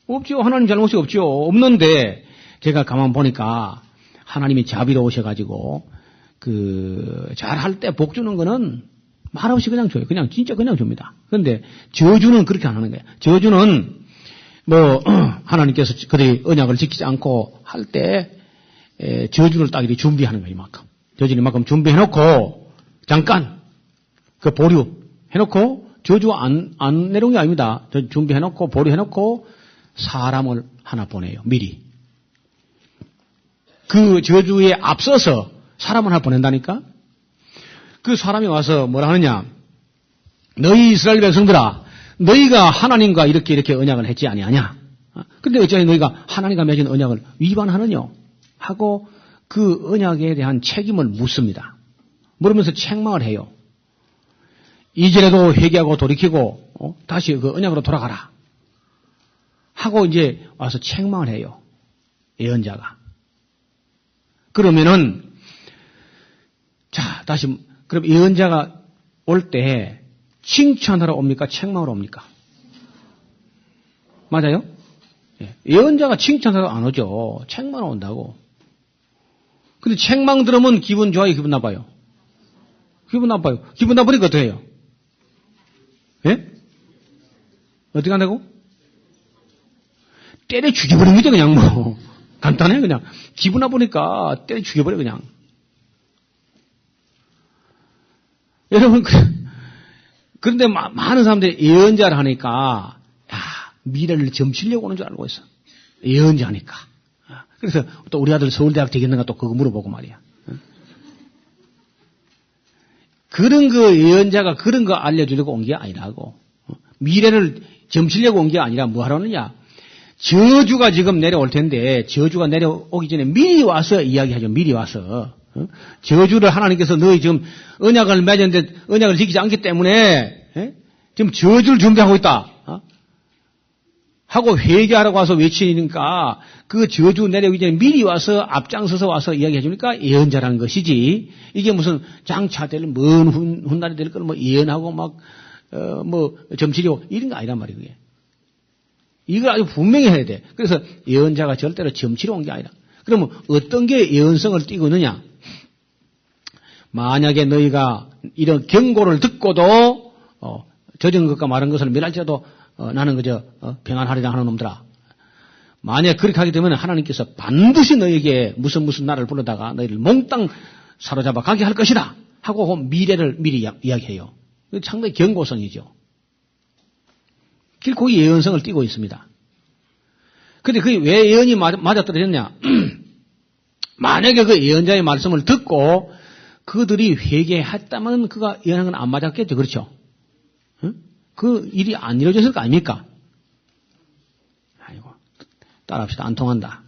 없죠. 하나님 잘못이 없죠. 없는데, 제가 가만 보니까, 하나님이 자비로우셔가지고, 잘할 때 복 주는 거는 말없이 그냥 줘요. 진짜 그냥 줍니다. 그런데 저주는 그렇게 안 하는 거예요. 저주는 하나님께서 그들이 언약을 지키지 않고 할 때, 저주를 딱 이렇게 준비하는 거예요, 이만큼. 저주를 이만큼 준비해놓고, 잠깐, 보류해놓고, 저주가 안 내려온 게 아닙니다. 준비해놓고, 보류해놓고, 사람을 하나 보내요, 미리. 그 저주에 앞서서 사람을 하나 보낸다니까? 그 사람이 와서 뭐라 하느냐? 너희 이스라엘 백성들아, 너희가 하나님과 이렇게 언약을 했지 아니하냐? 근데 어찌하여 너희가 하나님과 맺은 언약을 위반하느냐? 하고 그 언약에 대한 책임을 묻습니다. 물으면서 책망을 해요. 이전에도 회개하고 돌이키고 다시 그 언약으로 돌아가라. 하고 이제 와서 책망을 해요. 예언자가. 그러면은 자, 다시, 그럼 예언자가 올 때 칭찬하러 옵니까? 책망하러 옵니까? 맞아요? 예언자가 칭찬하러 안 오죠. 책망하러 온다고. 근데 책망 들으면 기분 좋아요? 기분 나빠요? 기분 나빠요. 기분 나쁘니까 어떻게 해요? 예? 어떻게 한다고? 때려 죽여버립니다, 그냥 뭐. 간단해, 그냥. 기분 나쁘니까 때려 죽여버려, 그냥. 여러분, 그런데 많은 사람들이 예언자를 하니까, 미래를 점치려고 오는 줄 알고 있어. 예언자니까. 그래서 또 우리 아들 서울대학 되겠는가 또 그거 물어보고 말이야. 그런 그 예언자가 그런 거 알려주려고 온 게 아니라고. 미래를 점치려고 온 게 아니라 뭐 하라느냐. 저주가 지금 내려올 텐데 저주가 내려오기 전에 미리 와서 이야기하죠. 미리 와서. 저주를 하나님께서 너희 지금 언약을 맺었는데 언약을 지키지 않기 때문에 지금 저주를 준비하고 있다. 하고 회개하라고 와서 외치니까 그 저주 내려오기 전에 미리 와서 앞장서서 와서 이야기해 주니까 예언자라는 것이지. 이게 무슨 장차될 먼 훗날이 될 걸 뭐 예언하고 막 점치려고 이런 거 아니란 말이에요. 그게. 이걸 아주 분명히 해야 돼. 그래서 예언자가 절대로 점치러 온 게 아니라. 그러면 어떤 게 예언성을 띠고 있느냐? 만약에 너희가 이런 경고를 듣고도 젖은 것과 마른 것을 멸할지라도 나는 그저 평안하리라 하는 놈들아. 만약 그렇게 하게 되면 하나님께서 반드시 너희에게 무슨 나라를 불러다가 너희를 몽땅 사로잡아 가게 할 것이다 하고 미래를 미리 이야기해요. 상당히 경고성이죠. 결코 예언성을 띠고 있습니다. 그런데 그게 왜 예언이 맞아떨어졌냐? 만약에 그 예언자의 말씀을 듣고 그들이 회개했다면 그가 예언한 건 안 맞았겠죠. 그렇죠? 그 일이 안 이루어졌을 거 아닙니까? 아이고, 따라합시다. 안 통한다.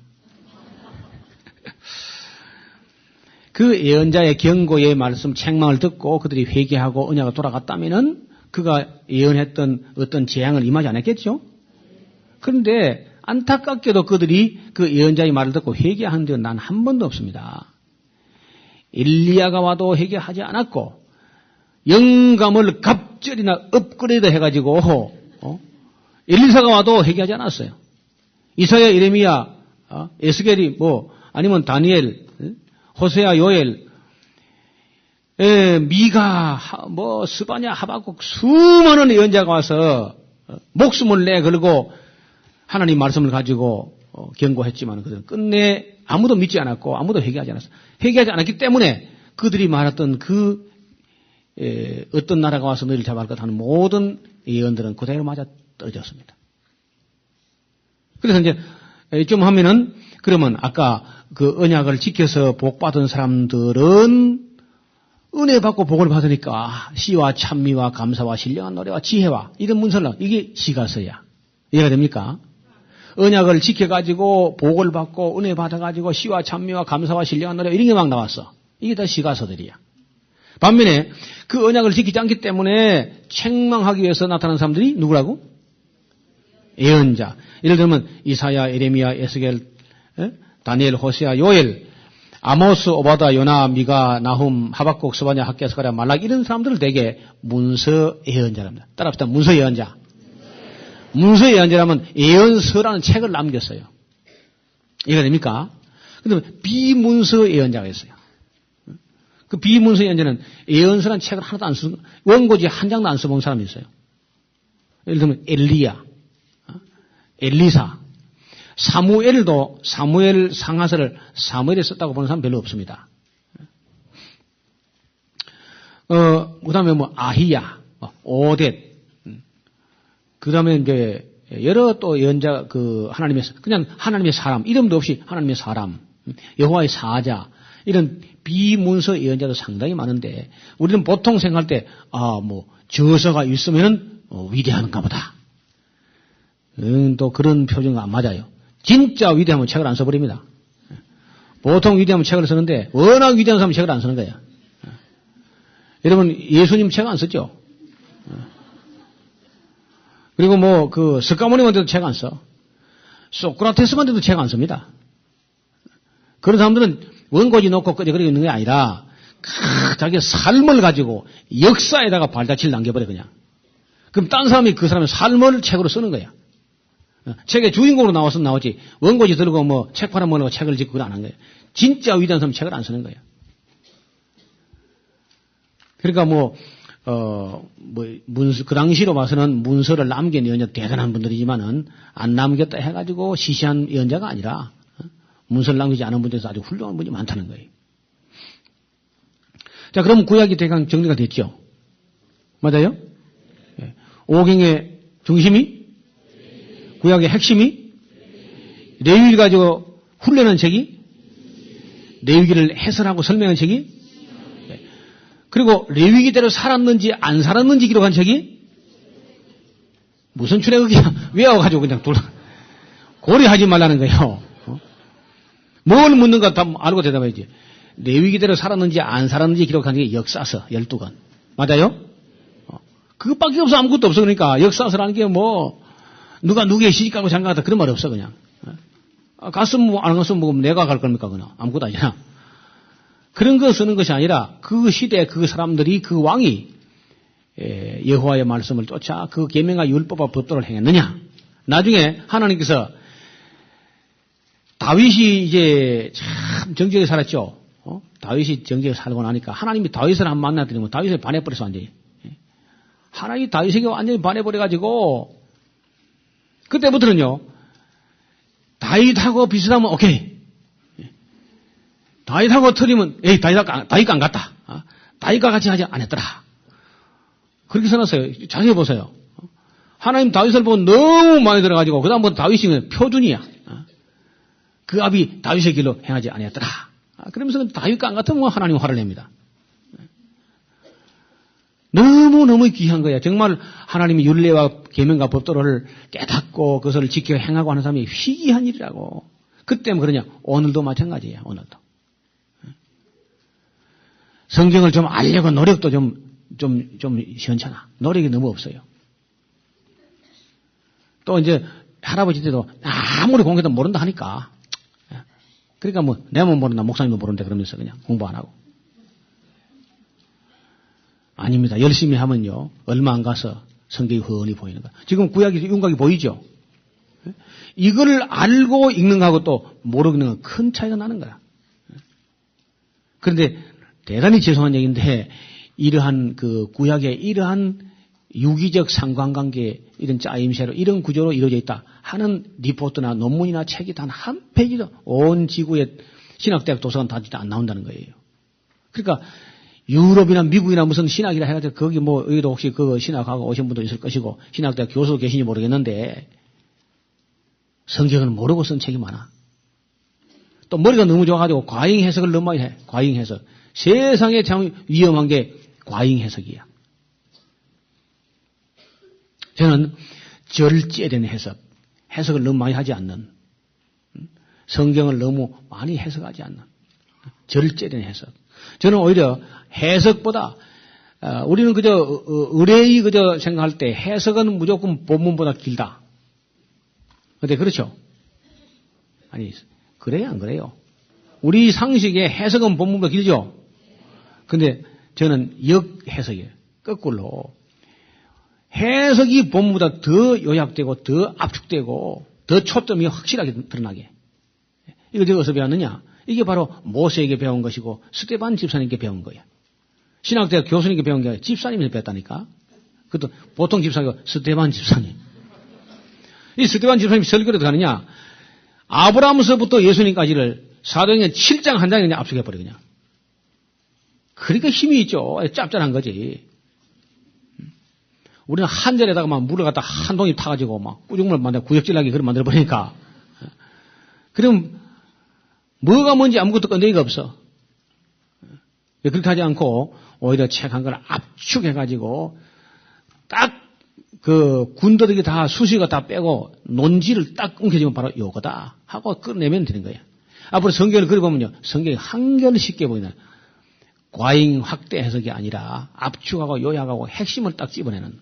그 예언자의 경고의 말씀, 책망을 듣고 그들이 회개하고 언약을 돌아갔다면은 그가 예언했던 어떤 재앙을 임하지 않았겠죠? 그런데 안타깝게도 그들이 그 예언자의 말을 듣고 회개한 적은 난 한 번도 없습니다. 엘리야가 와도 회개하지 않았고 영감을 갑절이나 업그레이드 해가지고 엘리사가 와도 회개하지 않았어요. 이사야, 예레미야, 에스겔이 아니면 다니엘, 호세아, 요엘, 미가, 스바냐, 하박국 수많은 예언자가 와서 목숨을 내걸고 하나님 말씀을 가지고 경고했지만 그들은 끝내 아무도 믿지 않았고 아무도 회개하지 않았어요. 회개하지 않았기 때문에 그들이 말했던 어떤 나라가 와서 너희를 잡아갈 것 하는 모든 예언들은 그대로 맞아 떨어졌습니다. 그래서 이제 좀 하면은 그러면 아까 그 언약을 지켜서 복 받은 사람들은 은혜 받고 복을 받으니까 시와 찬미와 감사와 신령한 노래와 지혜와 이런 문서를 이게 시가서야. 이해가 됩니까? 언약을 지켜가지고 복을 받고 은혜 받아가지고 시와 찬미와 감사와 신령한 노래 이런 게 막 나왔어. 이게 다 시가서들이야. 반면에 그 언약을 지키지 않기 때문에 책망하기 위해서 나타난 사람들이 누구라고? 예언자. 예를 들면 이사야, 예레미야, 에스겔, 다니엘, 호세아, 요엘, 아모스, 오바다, 요나, 미가, 나훔, 하박국, 스바냐, 학개, 스가랴, 말라기 이런 사람들을 대개 문서 예언자랍니다. 따라합시다. 문서 예언자. 문서 예언자라면 예언서라는 책을 남겼어요. 이해가 됩니까? 그런데 비문서 예언자가 있어요. 그 비문서 예언자는 예언서라는 책을 하나도 안 쓰는, 원고지 한 장도 안 써본 사람이 있어요. 예를 들면 엘리야, 엘리사, 사무엘도 사무엘 상하서를 사무엘에 썼다고 보는 사람 별로 없습니다. 그 다음에 아히야, 오뎃, 그 다음에 이제 여러 또 예언자 그냥 하나님의 사람, 이름도 없이 하나님의 사람, 여호와의 사자, 이런 비문서 예언자도 상당히 많은데 우리는 보통 생각할 때 저서가 있으면 위대한가 보다. 또 그런 표준과 안 맞아요. 진짜 위대하면 책을 안 써버립니다. 보통 위대하면 책을 쓰는데 워낙 위대한 사람은 책을 안 쓰는 거예요. 여러분 예수님 책 안 썼죠? 그리고 스가모니한테도 책 안 써. 소크라테스한테도 책 안 씁니다. 그런 사람들은 원고지 놓고 끄적거리고 있는 게 아니라 자기 삶을 가지고 역사에다가 발자취를 남겨버려 그냥. 그럼 딴 사람이 그 사람의 삶을 책으로 쓰는 거야. 책의 주인공으로 나오지 원고지 들고 뭐 책 팔아먹으려고 책을 짓고 그걸 안 한 거예요. 진짜 위대한 사람 책을 안 쓰는 거예요. 그러니까 그 당시로 봐서는 문서를 남긴 연자 대단한 분들이지만은 안 남겼다 해가지고 시시한 연자가 아니라 문서를 남기지 않은 분들에서 아주 훌륭한 분이 많다는 거예요. 자, 그럼 구약이 대강 정리가 됐죠? 맞아요? 오경의 중심이? 구약의 핵심이? 레위기를 가지고 훈련한 책이? 레위기를 해설하고 설명한 책이? 그리고 레위기대로 살았는지 안 살았는지 기록한 책이? 무슨 출애굽이야? 외워가지고 그냥 고려하지 말라는 거예요. 뭘 묻는가 다 알고 대답해야지. 레위기대로 살았는지 안 살았는지 기록한 게 역사서 12권. 맞아요? 그것밖에 없어. 아무것도 없어. 그러니까 역사서라는 게 누가 누구의 시집가고 장가갔다 그런 말 없어 그냥. 갔으면 안 갔으면 내가 갈 겁니까 그냥. 아무것도 아니잖아. 그런 거 쓰는 것이 아니라 그 시대 그 사람들이 그 왕이 여호와의 말씀을 쫓아 그 계명과 율법과 법도를 행했느냐. 나중에 하나님께서 다윗이 이제 참 정직하게 살았죠. 다윗이 정직하게 살고 나니까 하나님이 다윗을 한 번 만났더니 다윗을 반해버렸어 완전히. 하나님이 다윗에게 완전히 반해버려가지고 그때부터는요. 다윗하고 비슷하면 오케이. 다윗하고 틀리면 다윗과 안 같다. 다윗과 같이 하지 않았더라. 그렇게 써놨어요. 자세히 보세요. 하나님 다윗을 보면 너무 마음에 들어가지고 그다음부터 다윗이 표준이야. 그 압이 다윗의 길로 행하지 않았더라. 그러면서 다윗과 안 같으면 하나님 화를 냅니다. 너무너무 귀한 거야. 정말 하나님의 율례와 계명과 법도를 깨닫고 그것을 지켜 행하고 하는 사람이 희귀한 일이라고. 그때 뭐 그러냐. 오늘도 마찬가지예요. 오늘도. 성경을 좀 알려고 노력도 좀 시원찮아. 노력이 너무 없어요. 또 이제 할아버지 때도 아무리 공부해도 모른다 하니까. 그러니까 내만 모른다, 목사님도 모른다 그러면서 그냥 공부 안 하고. 아닙니다. 열심히 하면요. 얼마 안 가서 성경이 훤히 보이는 거야. 지금 구약이 윤곽이 보이죠? 이걸 알고 읽는 거하고 또 모르고 읽는 건 큰 차이가 나는 거야. 그런데 대단히 죄송한 얘기인데 이러한 그 구약의 이러한 유기적 상관관계 이런 짜임새로 이런 구조로 이루어져 있다 하는 리포트나 논문이나 책이 단 한 페이지도 온 지구의 신학대학 도서관 다 안 나온다는 거예요. 그러니까 유럽이나 미국이나 무슨 신학이라 해가지고 거기 여기도 혹시 그 신학하고 오신 분도 있을 것이고 신학대학 교수도 계신지 모르겠는데 성경을 모르고 쓴 책이 많아. 또 머리가 너무 좋아가지고 과잉 해석을 너무 많이 해. 과잉 해석. 세상에 참 위험한 게 과잉 해석이야. 저는 절제된 해석, 해석을 너무 많이 하지 않는, 성경을 너무 많이 해석하지 않는 절제된 해석. 저는 오히려 해석보다 우리는 그저 의뢰의 그저 생각할 때 해석은 무조건 본문보다 길다. 근데 그렇죠? 아니 그래요 안 그래요? 우리 상식에 해석은 본문보다 길죠? 근데 저는 역해석이에요. 거꾸로. 해석이 본문보다 더 요약되고 더 압축되고 더 초점이 확실하게 드러나게. 이거 제가 어디서 배웠느냐? 이게 바로 모세에게 배운 것이고 스데반 집사님께 배운 거야. 신학대학 교수님께 배운 게 아니라 집사님에게 배웠다니까. 그것도 보통 집사가 스데반 집사님. 이 스데반 집사님이 설교를 어떻게 하느냐? 아브라함서부터 예수님까지를 사도행전 7장 한 장에 그냥 압축해버려 그냥. 그러니까 힘이 있죠. 짭짤한 거지. 우리는 한 절에다가 막 물을 갖다 한 동이 타가지고 막 꾸중물 만들어 구역질나게 그걸 만들어버리니까. 그럼 뭐가 뭔지 아무것도 건드리기가 없어. 그렇게 하지 않고 오히려 책 한 걸 압축해가지고 딱 그 군더더기 다 수식어 다 빼고 논지를 딱 엉켜지면 바로 요거다 하고 끌어내면 되는 거야. 앞으로 성경을 그려보면요. 성경이 한결 쉽게 보이는 과잉 확대 해석이 아니라 압축하고 요약하고 핵심을 딱 집어내는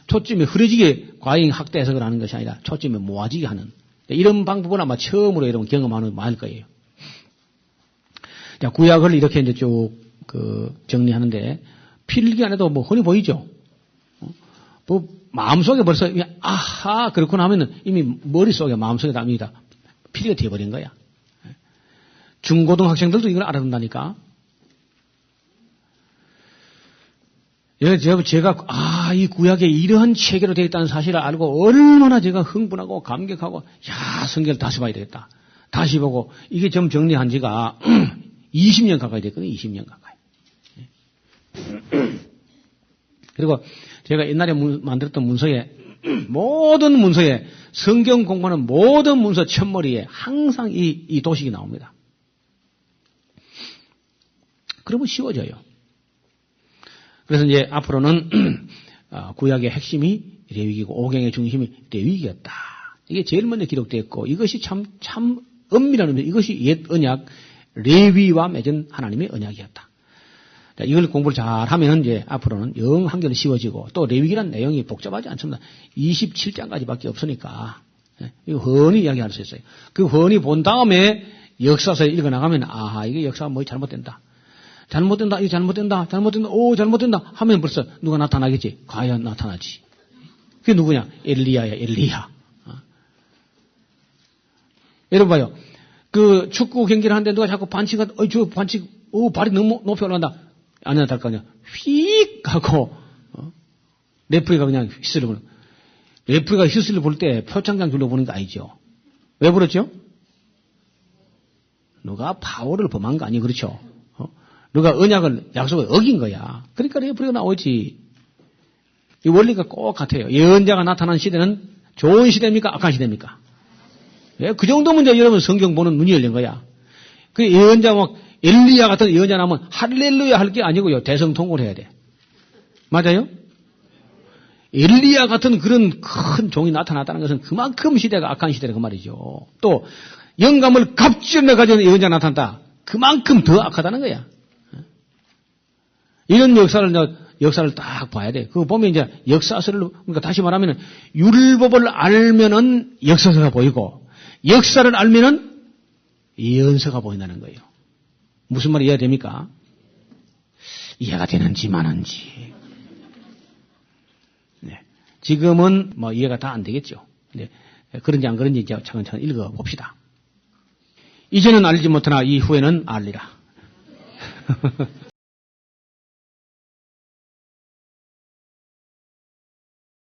초점이 흐려지게 과잉 확대 해석을 하는 것이 아니라 초점이 모아지게 하는 이런 방법은 아마 처음으로 여러분 경험하는 거 많을 거예요. 자, 구약을 이렇게 이제 쭉 정리하는데 필기 안에도 뭐 흔히 보이죠. 뭐 마음속에 벌써 아하 그렇구나 하면은 이미 머릿속에 마음속에 담니다 필기가 되어버린 거야. 중고등학생들도 이걸 알아듣는다니까. 제가 이 구약에 이러한 체계로 되어 있다는 사실을 알고 얼마나 제가 흥분하고 감격하고 성경을 다시 봐야 되겠다. 다시 보고 이게 좀 정리한 지가 20년 가까이 됐거든요. 20년 가까이. 그리고 제가 옛날에 만들었던 문서에 모든 문서에 성경 공부하는 모든 문서 첫머리에 항상 이 도식이 나옵니다. 그러면 쉬워져요. 그래서 이제 앞으로는 구약의 핵심이 레위기고 오경의 중심이 레위기였다. 이게 제일 먼저 기록되었고 이것이 참 엄밀한 의미, 이것이 옛 언약 레위와 맺은 하나님의 언약이었다. 자, 이걸 공부를 잘 하면 이제 앞으로는 영 한결 쉬워지고 또 레위기란 내용이 복잡하지 않습니다. 27장까지밖에 없으니까 이거 훤히 이야기할 수 있어요. 그 훤히 본 다음에 역사서에 읽어 나가면 이게 역사가 뭐 잘못된다. 이거 잘못된다. 잘못된다. 하면 벌써 누가 나타나겠지. 과연 나타나지. 그게 누구냐? 엘리야야, 엘리야. 여러분 봐요. 그 축구 경기를 하는데 누가 자꾸 발이 너무 높이 올라간다. 안 나타날 거 아니야. 휙! 하고, 레프리가 그냥 휘슬을 부는. 레프리가 휘슬을 부를 때 표창장 둘러보는 거 아니죠. 왜 불었죠? 누가 파울을 범한 거 아니에요. 그렇죠? 누가 언약을, 약속을 어긴 거야. 그러니까 레프리가 나오지. 이 원리가 꼭 같아요. 예언자가 나타난 시대는 좋은 시대입니까? 악한 시대입니까? 예? 그 정도면 이제 여러분 성경 보는 눈이 열린 거야. 그 예언자 엘리야 같은 예언자 나면 할렐루야 할 게 아니고요. 대성통곡을 해야 돼. 맞아요? 엘리야 같은 그런 큰 종이 나타났다는 것은 그만큼 시대가 악한 시대라 그 말이죠. 또 영감을 갑질해 가지고 예언자 나타났다. 그만큼 더 악하다는 거야. 이런 역사를 딱 봐야 돼. 그거 보면 이제 역사서를, 그러니까 다시 말하면 율법을 알면은 역사서가 보이고, 역사를 알면은 예언서가 보인다는 거예요. 무슨 말이 이해됩니까? 이해가 되는지 마는지. 네. 지금은 뭐 이해가 다 안 되겠죠. 네. 그런지 안 그런지 이제 차근차근 읽어 봅시다. 이제는 알지 못하나 이후에는 알리라.